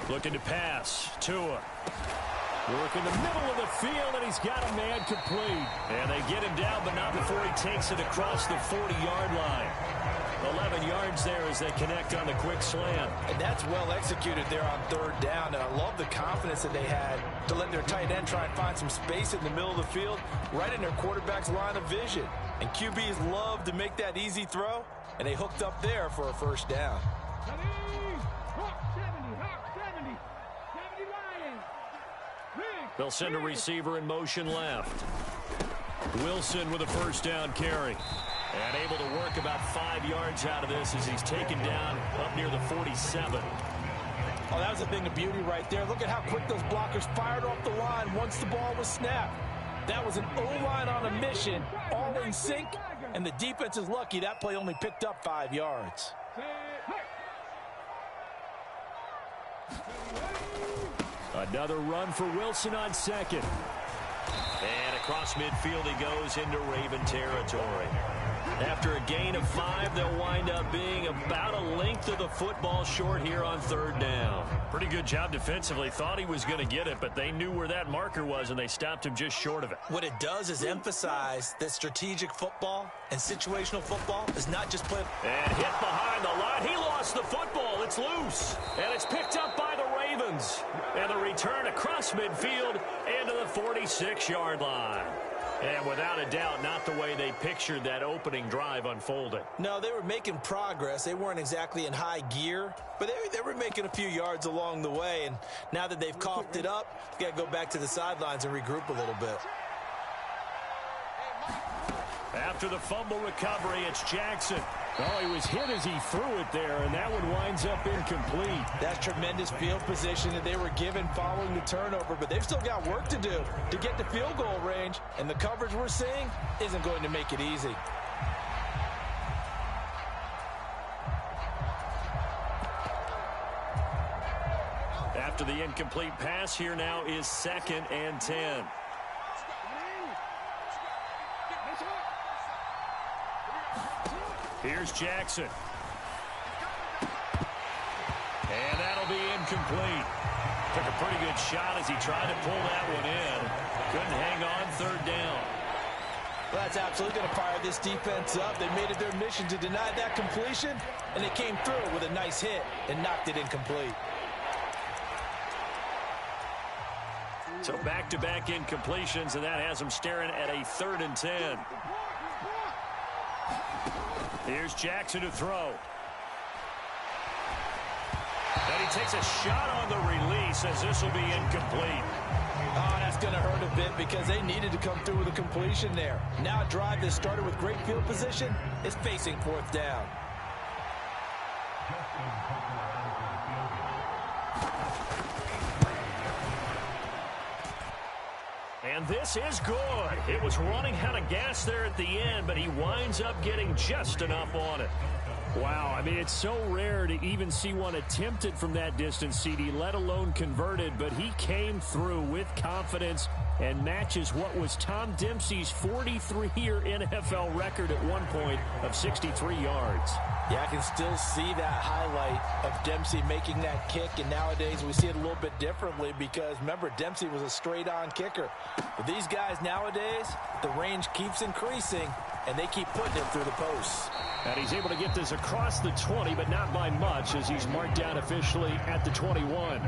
Looking to pass. Tua. Work in the middle of the field, and he's got a man complete. And they get him down, but not before he takes it across the 40-yard line. 11 yards there as they connect on the quick slant. And that's well executed there on 3rd down. And I love the confidence that they had to let their tight end try and find some space in the middle of the field, right in their quarterback's line of vision. And QBs love to make that easy throw, and they hooked up there for a 1st down. They'll send a receiver in motion left. Wilson with a 1st down carry. And able to work about 5 yards out of this as he's taken down up near the 47. Oh, that was a thing of beauty right there. Look at how quick those blockers fired off the line once the ball was snapped. That was an O-line on a mission, all in sync, and the defense is lucky that play only picked up 5 yards. Another run for Wilson on 2nd. And across midfield he goes into Raven territory. After a gain of 5, they'll wind up being about a length of the football short here on 3rd down. Pretty good job defensively. Thought he was going to get it, but they knew where that marker was, and they stopped him just short of it. What it does is emphasize that strategic football and situational football is not just play. And hit behind the line. He lost the football. It's loose. And it's picked up by the Ravens. And the return across midfield into the 46-yard line. And without a doubt, not the way they pictured that opening drive unfolding. No, they were making progress. They weren't exactly in high gear, but they were making a few yards along the way. And now that they've coughed it up, they've got to go back to the sidelines and regroup a little bit. After the fumble recovery, it's Jackson. Oh, he was hit as he threw it there, and that one winds up incomplete. That's tremendous field position that they were given following the turnover, but they've still got work to do to get to field goal range, and the coverage we're seeing isn't going to make it easy. After the incomplete pass, here now is 2nd and 10. Here's Jackson. And that'll be incomplete. Took a pretty good shot as he tried to pull that one in. Couldn't hang on 3rd down. Well, that's absolutely going to fire this defense up. They made it their mission to deny that completion, and they came through with a nice hit and knocked it incomplete. So back-to-back incompletions, and that has them staring at a 3rd and 10. Here's Jackson to throw. And he takes a shot on the release as this will be incomplete. Oh, that's going to hurt a bit because they needed to come through with a completion there. Now a drive that started with great field position is facing 4th down. And this is good. It was running out of gas there at the end, but he winds up getting just enough on it. Wow, I mean, it's so rare to even see one attempted from that distance, CD, let alone converted, but he came through with confidence and matches what was Tom Dempsey's 43-year NFL record at one point of 63 yards. Yeah, I can still see that highlight of Dempsey making that kick, and nowadays we see it a little bit differently because, remember, Dempsey was a straight-on kicker. But these guys nowadays, the range keeps increasing, and they keep putting it through the posts. And he's able to get this across the 20, but not by much, as he's marked down officially at the 21.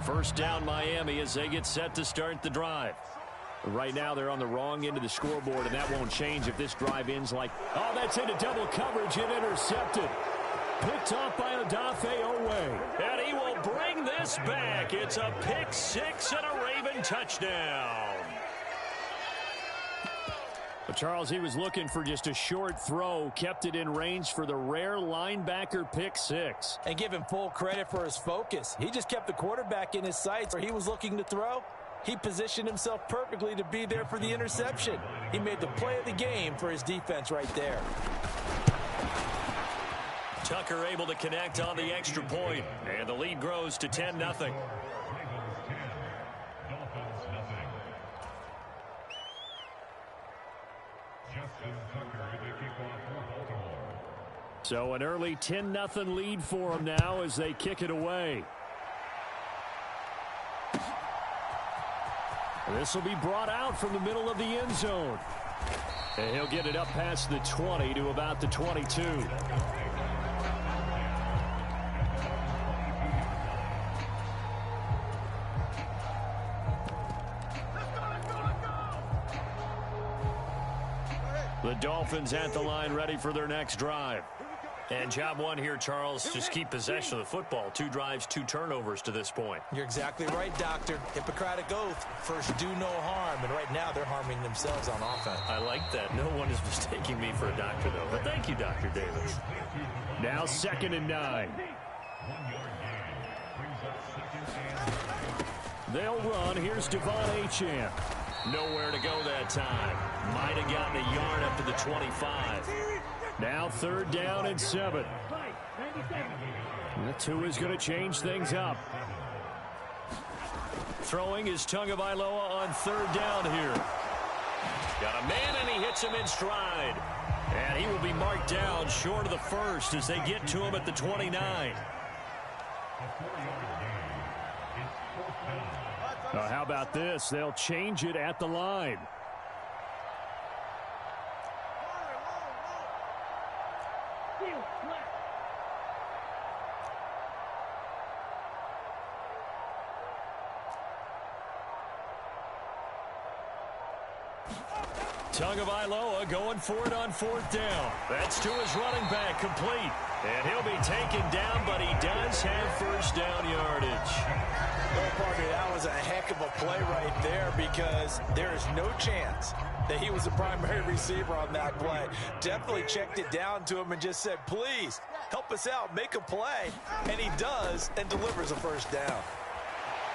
First down, Miami, as they get set to start the drive. Right now, they're on the wrong end of the scoreboard, and that won't change if this drive ends like, oh, that's into double coverage and intercepted. Picked off by Odafe Owe. And he will bring this back. It's a pick six and a Raven touchdown. But Charles, he was looking for just a short throw, kept it in range for the rare linebacker pick six. And give him full credit for his focus. He just kept the quarterback in his sights where he was looking to throw. He positioned himself perfectly to be there for the interception. He made the play of the game for his defense right there. Tucker able to connect on the extra point, and the lead grows to 10-0. So an early 10-0 lead for them now as they kick it away. This will be brought out from the middle of the end zone. And he'll get it up past the 20 to about the 22. The Dolphins at the line ready for their next drive. And job one here, Charles, just keep possession of the football. 2 drives, 2 turnovers to this point. You're exactly right, Doctor. Hippocratic oath. First, do no harm. And right now, they're harming themselves on offense. I like that. No one is mistaking me for a doctor, though. But thank you, Dr. Davis. Now 2nd and 9. They'll run. Here's Devon Achane. Nowhere to go that time. Might have gotten a yard up to the 25. Now 3rd down and 7. The 2 is going to change things up. Throwing is Tagovailoa on 3rd down here. Got a man, and he hits him in stride. And he will be marked down short of the first as they get to him at the 29. Now, how about this? They'll change it at the line. Tagovailoa going for it on 4th down. That's to his running back, complete. And he'll be taken down, but he does have 1st down yardage. Well, partner, that was a heck of a play right there because there is no chance that he was the primary receiver on that play. Definitely checked it down to him and just said, please, help us out, make a play. And he does and delivers a 1st down.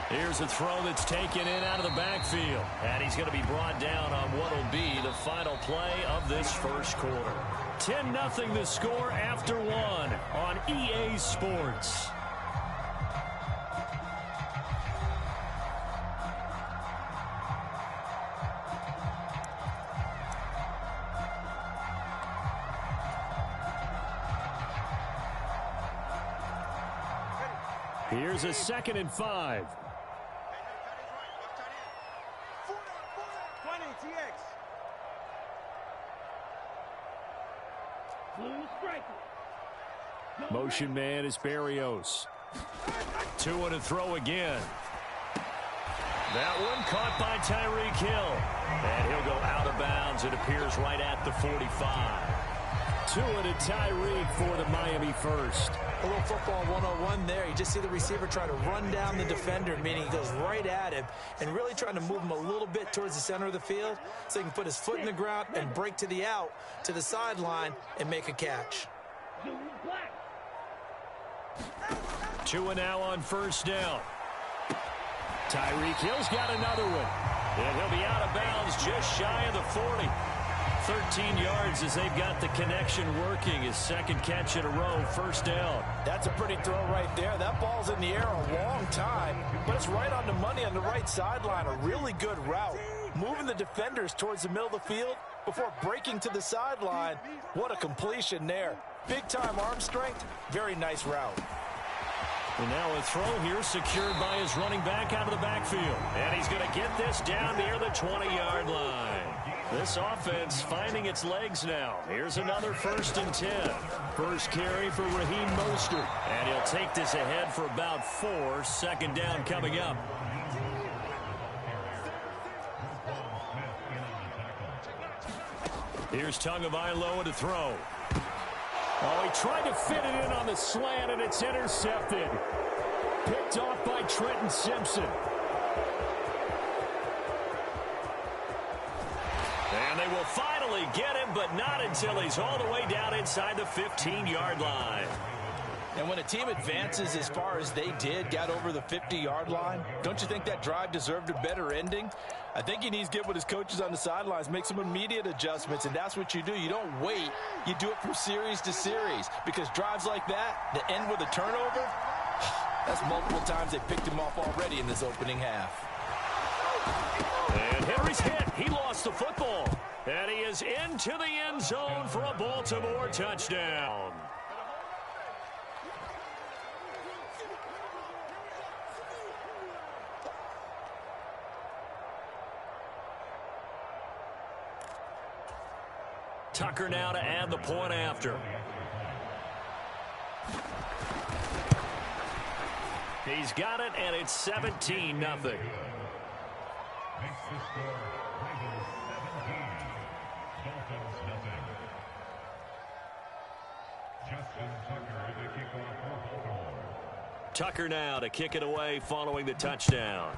Here's a throw that's taken in out of the backfield. And he's going to be brought down on what will be the final play of this first quarter. 10-0 the score after 1 on EA Sports. Here's a 2nd and 5. Motion man is Berrios. 2 and a throw again. That one caught by Tyreek Hill. And he'll go out of bounds. It appears right at the 45. Tua to Tyreek for the Miami first. A little football 101 there. You just see the receiver try to run down the defender, meaning he goes right at him and really trying to move him a little bit towards the center of the field so he can put his foot in the ground and break to the out, to the sideline, and make a catch. Tua now on first down. Tyreek Hill's got another one. And he'll be out of bounds just shy of the 40. 13 yards as they've got the connection working. His second catch in a row, first down. That's a pretty throw right there. That ball's in the air a long time, but it's right on the money on the right sideline. A really good route. Moving the defenders towards the middle of the field before breaking to the sideline. What a completion there. Big-time arm strength. Very nice route. And now a throw here secured by his running back out of the backfield. And he's going to get this down near the 20-yard line. This offense finding its legs now. Here's another 1st and 10. First carry for Raheem Mostert. And he'll take this ahead for about 4. Second down coming up. Here's Tagovailoa to throw. Oh, he tried to fit it in on the slant, and it's intercepted. Picked off by Trenton Simpson. And they will finally get him, but not until he's all the way down inside the 15-yard line. And when a team advances as far as they did, got over the 50-yard line, don't you think that drive deserved a better ending? I think he needs to get with his coaches on the sidelines, make some immediate adjustments, and that's what you do. You don't wait. You do it from series to series, because drives like that, that end with a turnover, that's multiple times they picked him off already in this opening half. And Henry's hit. He lost the football. And he is into the end zone for a Baltimore touchdown. Tucker now to add the point after. He's got it, and it's 17-0. Tucker now to kick it away following the touchdown.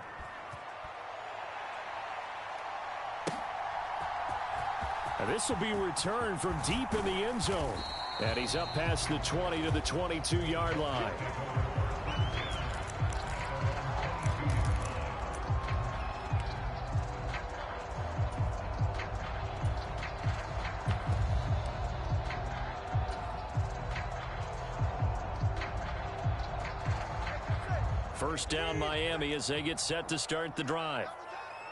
And this will be returned from deep in the end zone. And he's up past the 20 to the 22-yard line. First down Miami as they get set to start the drive.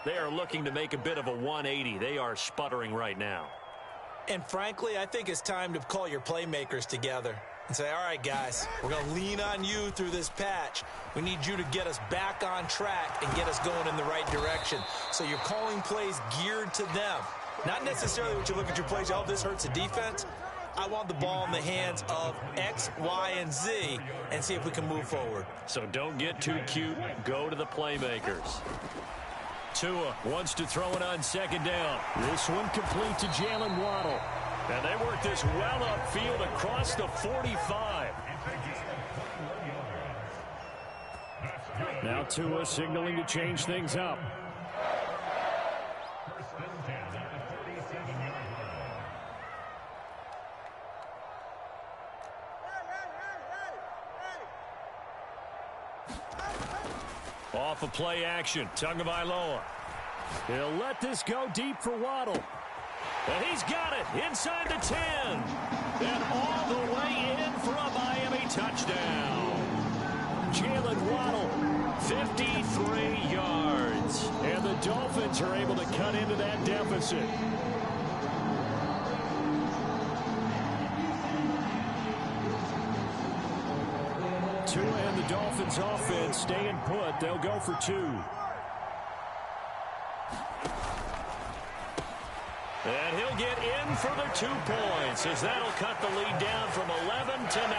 They are looking to make a bit of a 180. They are sputtering right now. And frankly, I think it's time to call your playmakers together and say, all right, guys, we're going to lean on you through this patch. We need you to get us back on track and get us going in the right direction. So you're calling plays geared to them. Not necessarily what you look at your plays, oh, this hurts the defense. I want the ball in the hands of X, Y, and Z and see if we can move forward. So don't get too cute. Go to the playmakers. Tua wants to throw it on second down. This one complete to Jalen Waddle. And they work this well upfield across the 45. Now Tua signaling to change things up. Off of play action, Tagovailoa. He'll let this go deep for Waddle. And he's got it inside the 10. And all the way in for a Miami touchdown. Jalen Waddle, 53 yards. And the Dolphins are able to cut into that deficit. Tua and the Dolphins offense staying put. They'll go for 2. And he'll get in for the 2 points as that'll cut the lead down from 11 to 9.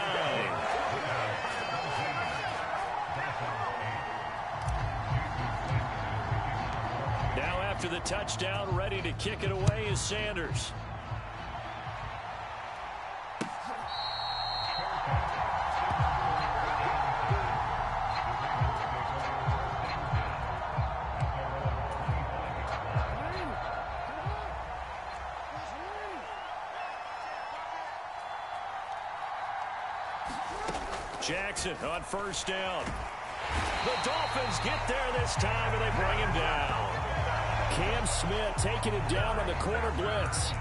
Now after the touchdown, ready to kick it away is Sanders. Jackson on first down. The Dolphins get there this time, and they bring him down. Cam Smith taking him down on the corner blitz.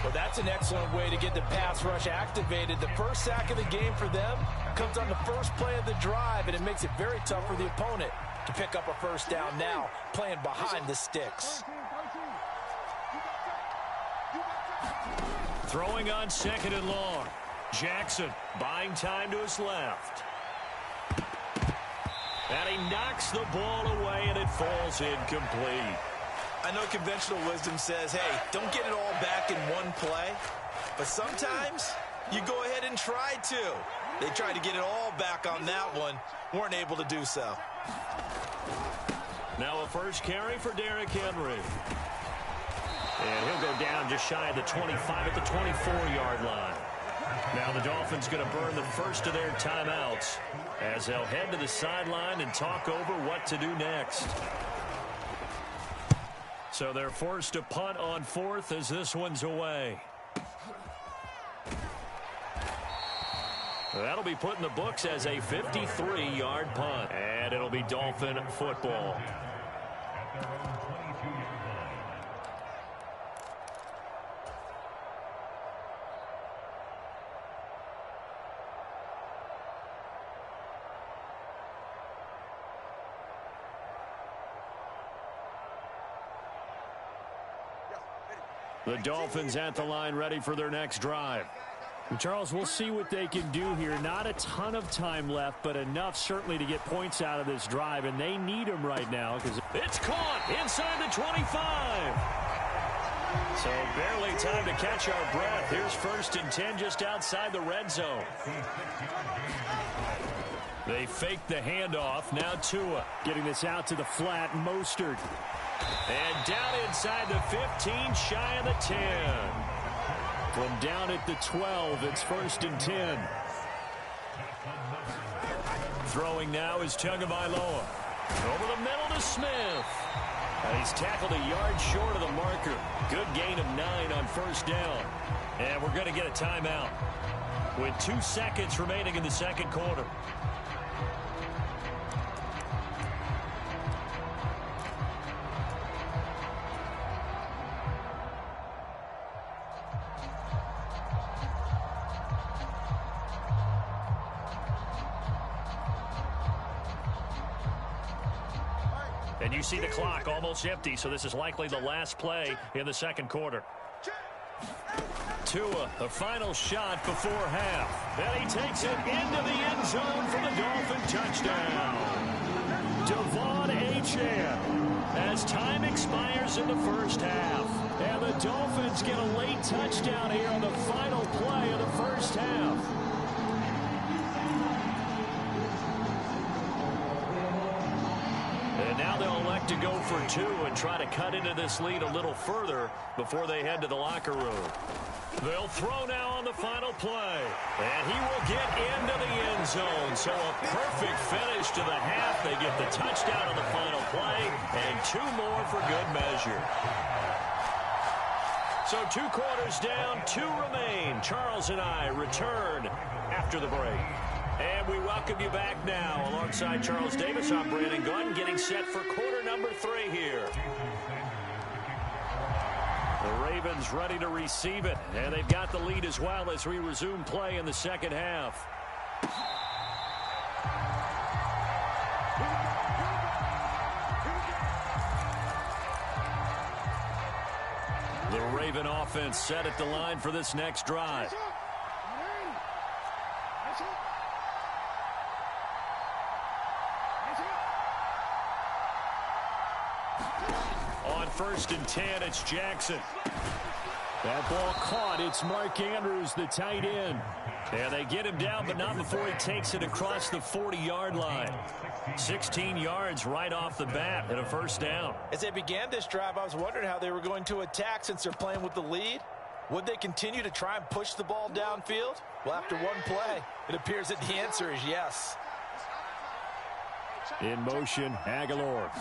Well, that's an excellent way to get the pass rush activated. The first sack of the game for them comes on the first play of the drive, and it makes it very tough for the opponent to pick up a first down now, playing behind the sticks. Throwing on second and long. Jackson buying time to his left. And he knocks the ball away, and it falls incomplete. I know conventional wisdom says, hey, don't get it all back in one play. But sometimes you go ahead and try to. They tried to get it all back on that one. Weren't able to do so. Now a first carry for Derrick Henry. And he'll go down just shy of the 25 at the 24-yard line. Now the Dolphins going to burn the first of their timeouts as they'll head to the sideline and talk over what to do next. So they're forced to punt on fourth as this one's away. That'll be put in the books as a 53-yard punt. And it'll be Dolphin football. The Dolphins at the line ready for their next drive. Charles, we'll see what they can do here. Not a ton of time left, but enough certainly to get points out of this drive, and they need them right now. It's caught inside the 25. So barely time to catch our breath. Here's 1st and 10 just outside the red zone. They fake the handoff. Now Tua getting this out to the flat. Mostert. And down inside the 15, shy of the 10. From down at the 12, it's 1st and 10. Throwing now is Tagovailoa. Over the middle to Smith. He's tackled a yard short of the marker. Good gain of 9 on first down. And we're going to get a timeout with 2 seconds remaining in the second quarter. And you see the clock almost empty, so this is likely the last play in the second quarter. Tua, the final shot before half. And he takes it into the end zone for the Dolphin touchdown. Devon Achane as time expires in the first half. And the Dolphins get a late touchdown here on the final play of the first half. And now they'll elect to go for 2 and try to cut into this lead a little further before they head to the locker room. They'll throw now on the final play. And he will get into the end zone. So a perfect finish to the half. They get the touchdown on the final play. And 2 more for good measure. So 2 quarters down, 2 remain. Charles and I return after the break. And we welcome you back now. Alongside Charles Davis, I'm Brandon Gunn, getting set for quarter number 3 here. The Ravens ready to receive it, and they've got the lead as well as we resume play in the second half. The Raven offense set at the line for this next drive. On 1st and 10, it's Jackson. That ball caught. It's Mark Andrews, the tight end. And they get him down, but not before he takes it across the 40-yard line. 16 yards right off the bat and a first down. As they began this drive, I was wondering how they were going to attack since they're playing with the lead. Would they continue to try and push the ball downfield? Well, after one play, it appears that the answer is yes. In motion, Aguilar.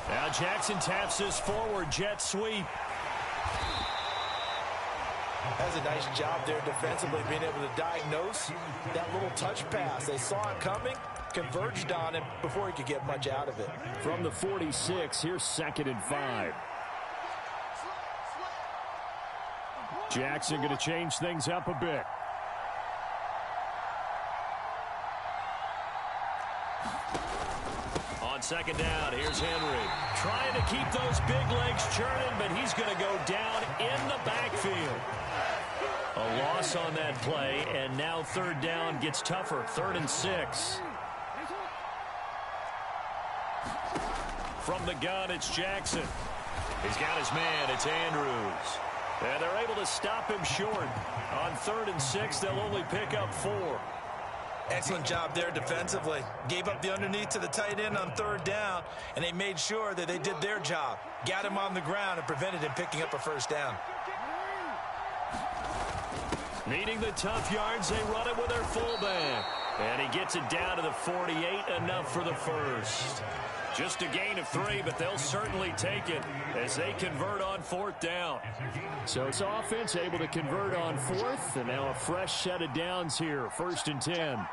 Now Jackson taps this forward jet sweep. That's a nice job there defensively, being able to diagnose that little touch pass. They saw it coming, converged on him before he could get much out of it. From the 46, here's 2nd and 5. Jackson going to change things up a bit. On 2nd down, here's Henry. Trying to keep those big legs churning, but he's going to go down in the backfield. A loss on that play, and now 3rd down gets tougher. 3rd and 6. From the gun, it's Jackson. He's got his man. It's Andrews. And they're able to stop him short. On 3rd and 6, they'll only pick up 4. Excellent job there defensively. Gave up the underneath to the tight end on 3rd down, and they made sure that they did their job. Got him on the ground and prevented him picking up a 1st down. Needing the tough yards, they run it with their fullback. And he gets it down to the 48, enough for the 1st. Just a gain of 3, but they'll certainly take it as they convert on 4th down. So it's offense able to convert on 4th, and now a fresh set of downs here, 1st and 10.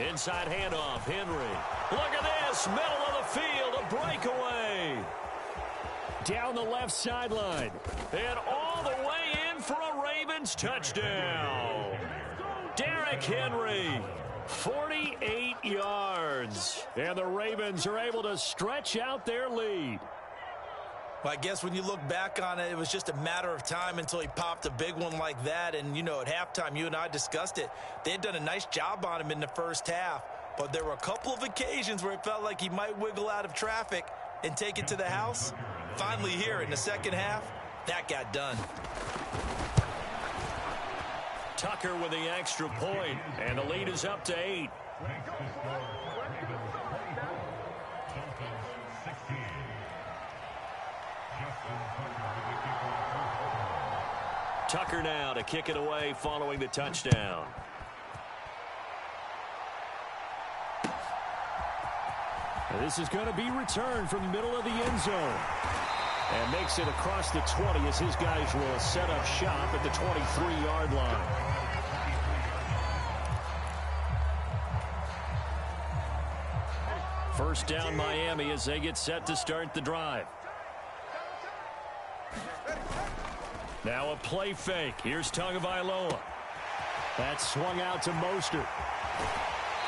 Inside handoff, Henry. Look at this, middle of the field, a breakaway. Down the left sideline. And all the way in for a Ravens touchdown. Derrick Henry, 48 yards. And the Ravens are able to stretch out their lead. Well, I guess when you look back on it, it was just a matter of time until he popped a big one like that. And, you know, at halftime, you and I discussed it. They had done a nice job on him in the 1st half. But there were a couple of occasions where it felt like he might wiggle out of traffic and take it to the house. Finally here in the 2nd half, that got done. Tucker with the extra point, and the lead is up to 8. Tucker now to kick it away following the touchdown. This is going to be returned from the middle of the end zone. And makes it across the 20 as his guys will set up shop at the 23-yard line. First down Miami as they get set to start the drive. Now a play fake. Here's Tagovailoa. That's swung out to Mostert.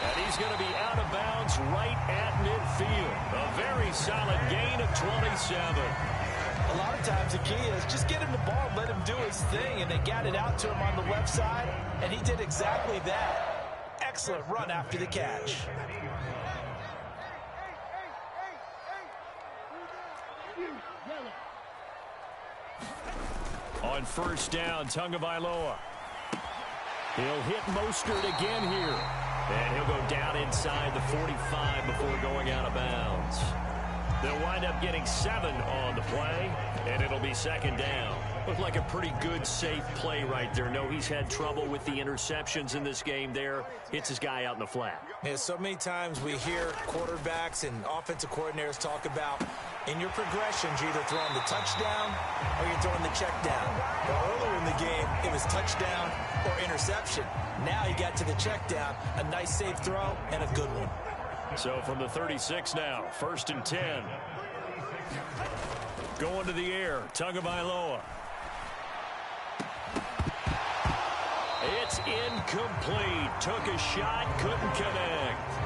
And he's going to be out of bounds right at midfield. A very solid gain of 27. A lot of times the key is just get him the ball, let him do his thing, and they got it out to him on the left side, and he did exactly that. Excellent run after the catch. On first down, Tagovailoa. He'll hit Mostert again here. And he'll go down inside the 45 before going out of bounds. They'll wind up getting 7 on the play, and it'll be second down. Looked like a pretty good, safe play right there. No, he's had trouble with the interceptions in this game there. Hits his guy out in the flat. Yeah, so many times we hear quarterbacks and offensive coordinators talk about in your progressions, you're either throwing the touchdown or you're throwing the check down. Well, earlier in the game, it was touchdown or interception. Now he got to the check down, a nice safe throw, and a good one. So from the 36 now, first and 10. Going to the air, Tagovailoa. It's incomplete. Took a shot, couldn't connect.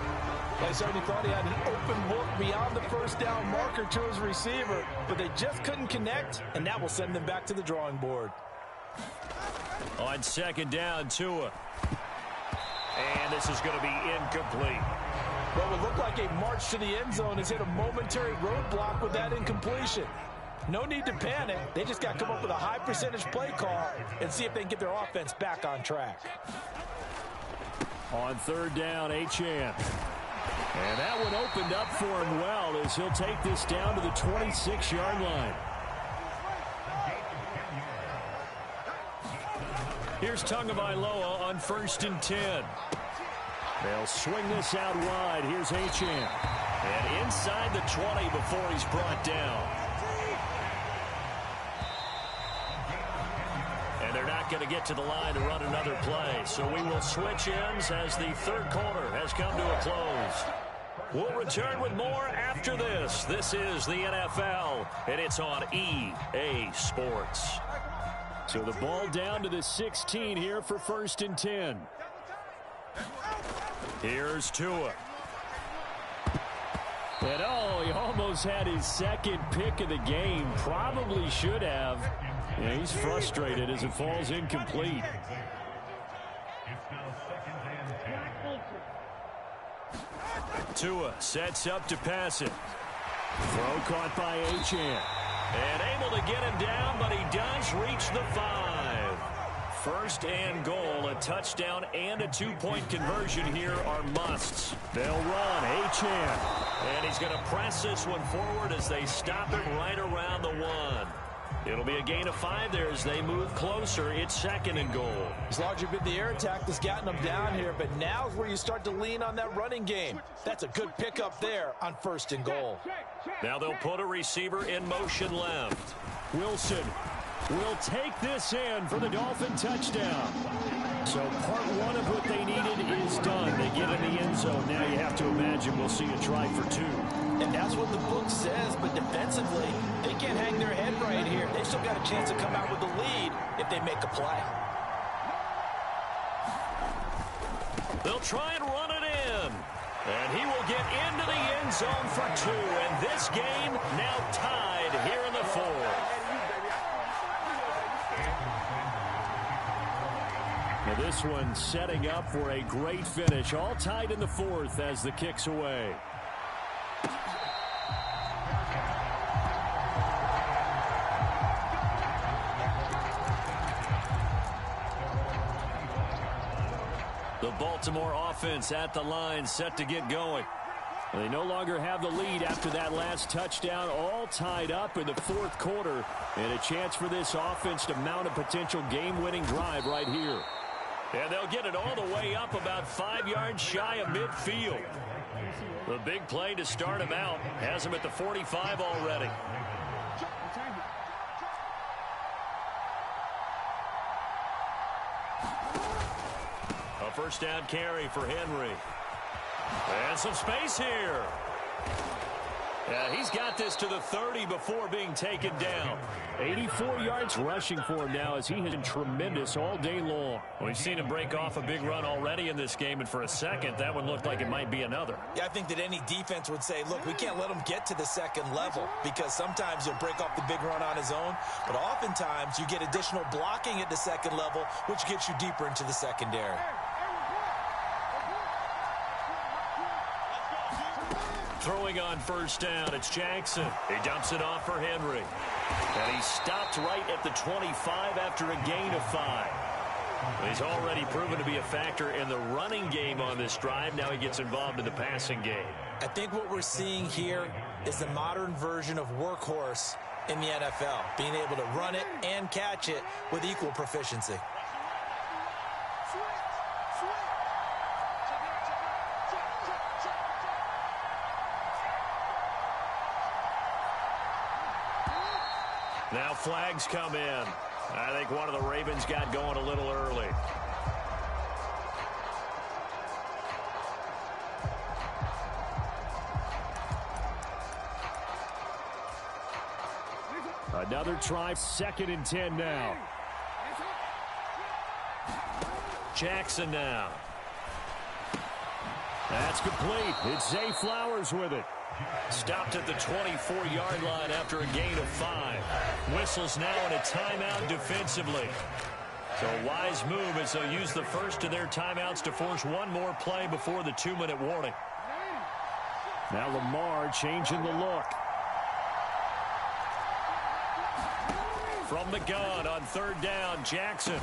I certainly thought he had an open look beyond the first down marker to his receiver, but they just couldn't connect, and that will send them back to the drawing board. On second down, Tua. And this is going to be incomplete. What would look like a march to the end zone has hit a momentary roadblock with that incompletion. No need to panic. They just got to come up with a high percentage play call and see if they can get their offense back on track. On third down, Achane. And that one opened up for him well as he'll take this down to the 26-yard line. Here's Tagovailoa on 1st and 10. They'll swing this out wide. Here's Achane. And inside the 20 before he's brought down. And they're not going to get to the line to run another play. So we will switch ends as the third quarter has come to a close. We'll return with more after this. This is the NFL, and it's on EA Sports. So the ball down to the 16 here for 1st and 10. Here's Tua. And he almost had his second pick of the game. Probably should have. Yeah, he's frustrated as it falls incomplete. Tua sets up to pass it. Throw caught by Achane. And able to get him down, but he does reach the 5. 1st and goal, a touchdown and a 2-point conversion here are musts. They'll run, Achane. And he's going to press this one forward as they stop him right around the 1. It'll be a gain of 5 there as they move closer. It's 2nd and goal. It's largely been the air attack that's gotten them down here, but now's where you start to lean on that running game. That's a good pickup there on 1st and goal. Now they'll put a receiver in motion left. Wilson will take this in for the Dolphin touchdown. So part 1 of what they needed is done. They get in the end zone. Now you have to imagine we'll see a try for 2. And that's what the book says, but defensively, they can't hang their head right here. They've still got a chance to come out with the lead if they make a play. They'll try and run it in. And he will get into the end zone for 2. And this game now tied here in the 4th. Now this one setting up for a great finish. All tied in the 4th as the kick's away. The Baltimore offense at the line, set to get going. They no longer have the lead after that last touchdown, all tied up in the 4th quarter, and a chance for this offense to mount a potential game-winning drive right here. And they'll get it all the way up about 5 yards shy of midfield. The big play to start him out has him at the 45 already. A 1st down carry for Henry. And some space here. Yeah, he's got this to the 30 before being taken down. 84 yards rushing for him now as he has been tremendous all day long. We've seen him break off a big run already in this game, and for a second, that one looked like it might be another. Yeah, I think that any defense would say, look, we can't let him get to the 2nd level because sometimes he'll break off the big run on his own, but oftentimes you get additional blocking at the 2nd level, which gets you deeper into the secondary. Throwing on 1st down, it's Jackson. He dumps it off for Henry. And he stopped right at the 25 after a gain of 5. He's already proven to be a factor in the running game on this drive. Now he gets involved in the passing game. I think what we're seeing here is the modern version of workhorse in the NFL, being able to run it and catch it with equal proficiency. Now flags come in. I think one of the Ravens got going a little early. Another try, 2nd and 10 now. Jackson now. That's complete. It's Zay Flowers with it. Stopped at the 24-yard line after a gain of 5. Whistles now in a timeout defensively. So a wise move as they'll use the first of their timeouts to force one more play before the 2-minute warning. Now Lamar changing the look. From the gun on 3rd down, Jackson.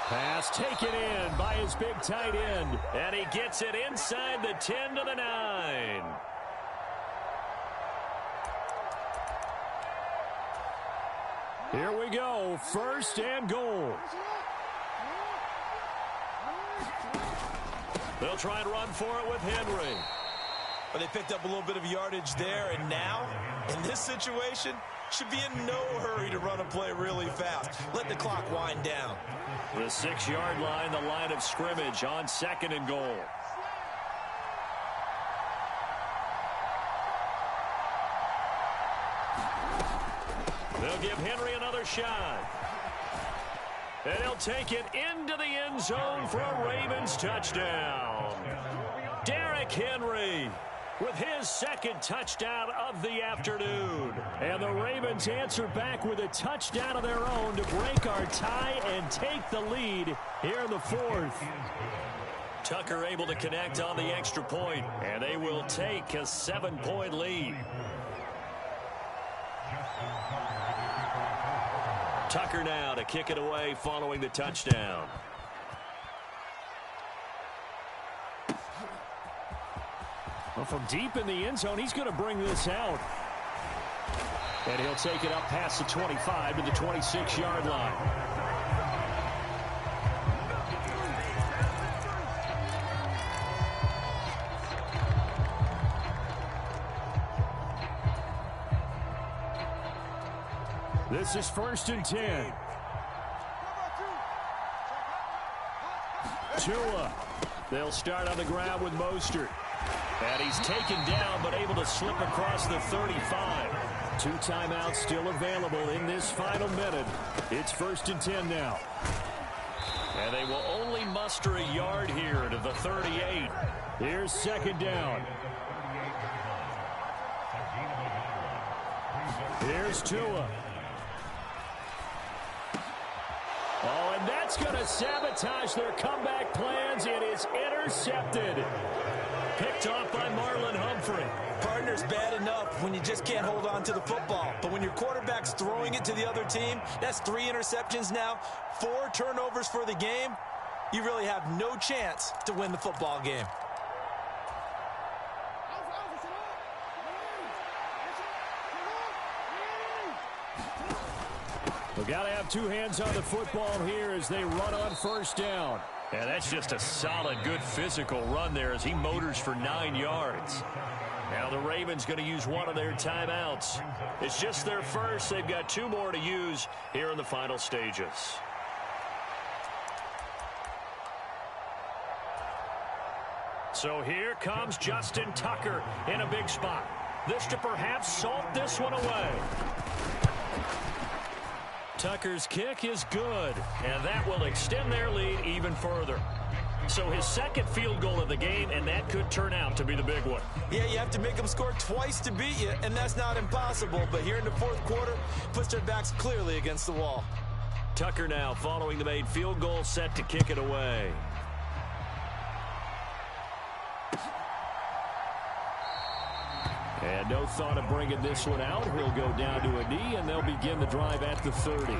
Pass taken in by his big tight end. And he gets it inside the 10 to the 9. Here we go, 1st and goal. They'll try and run for it with Henry. But they picked up a little bit of yardage there, and now, in this situation, should be in no hurry to run a play really fast. Let the clock wind down. The 6-yard line, the line of scrimmage on 2nd and goal. They'll give Henry another shot. And he'll take it into the end zone for a Ravens touchdown. Derrick Henry with his 2nd touchdown of the afternoon. And the Ravens answer back with a touchdown of their own to break our tie and take the lead here in the 4th. Tucker able to connect on the extra point, and they will take a 7-point lead. Tucker now to kick it away following the touchdown. Well, from deep in the end zone, he's going to bring this out. And he'll take it up past the 25 to the 26-yard line. This is 1st and 10. Tua. They'll start on the ground with Mostert. And he's taken down, but able to slip across the 35. 2 timeouts still available in this final minute. It's 1st and 10 now. And they will only muster a yard here to the 38. Here's 2nd down. Here's Tua. Oh, and that's going to sabotage their comeback plans. It is intercepted. Picked off by Marlon Humphrey. Partner's bad enough when you just can't hold on to the football. But when your quarterback's throwing it to the other team, that's 3 interceptions now, 4 turnovers for the game. You really have no chance to win the football game. We've got to have 2 hands on the football here as they run on 1st down. And that's just a solid, good physical run there as he motors for 9 yards. Now the Ravens going to use one of their timeouts. It's just their first. They've got 2 more to use here in the final stages. So here comes Justin Tucker in a big spot. This to perhaps salt this one away. Tucker's kick is good, and that will extend their lead even further. So his 2nd field goal of the game, and that could turn out to be the big one. Yeah, you have to make them score twice to beat you, and that's not impossible. But here in the 4th quarter, puts their backs clearly against the wall. Tucker now following the made field goal, set to kick it away. And no thought of bringing this one out. He'll go down to a knee, and they'll begin the drive at the 30.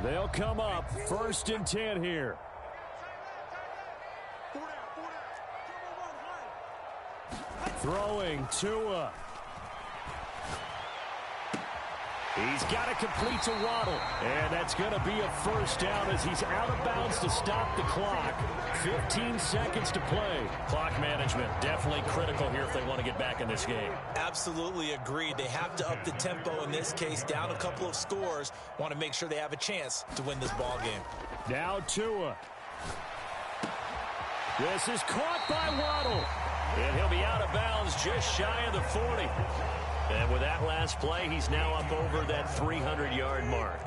They'll come up 1st and 10 here. Throwing Tua. He's got to complete to Waddle. And that's going to be a 1st down as he's out of bounds to stop the clock. 15 seconds to play. Clock management definitely critical here if they want to get back in this game. Absolutely agreed. They have to up the tempo in this case, down a couple of scores. Want to make sure they have a chance to win this ball game. Now Tua. This is caught by Waddle. And he'll be out of bounds just shy of the 40. And with that last play, he's now up over that 300-yard mark.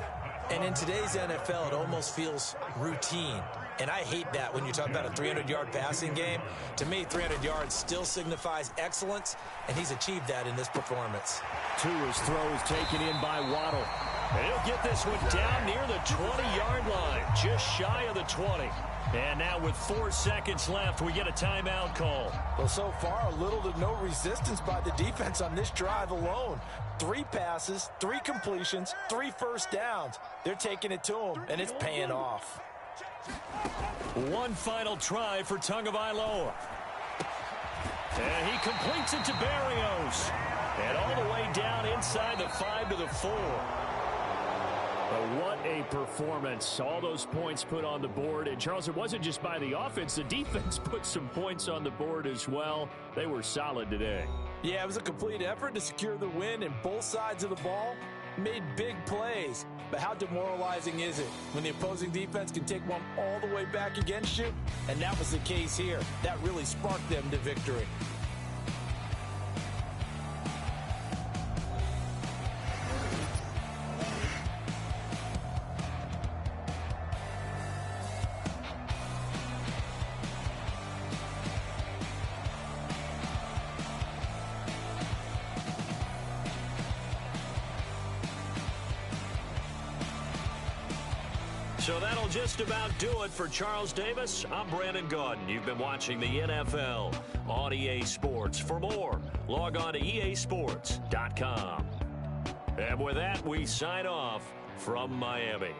And in today's NFL, it almost feels routine. And I hate that when you talk about a 300-yard passing game. To me, 300 yards still signifies excellence, and he's achieved that in this performance. Tua's throw is taken in by Waddle. And he'll get this one down near the 20-yard line, just shy of the 20. And now with 4 seconds left, we get a timeout call. Well, so far, little to no resistance by the defense on this drive alone. 3 passes, 3 completions, 3 first downs. They're taking it to them, and it's paying off. One final try for Tagovailoa. And he completes it to Berrios. And all the way down inside the 5 to the 4. But what a performance. All those points put on the board. And, Charles, it wasn't just by the offense. The defense put some points on the board as well. They were solid today. Yeah, it was a complete effort to secure the win, and both sides of the ball made big plays. But how demoralizing is it when the opposing defense can take one all the way back against you? And that was the case here. That really sparked them to victory. So that'll just about do it for Charles Davis. I'm Brandon Gaudin. You've been watching the NFL on EA Sports. For more, log on to easports.com. And with that, we sign off from Miami.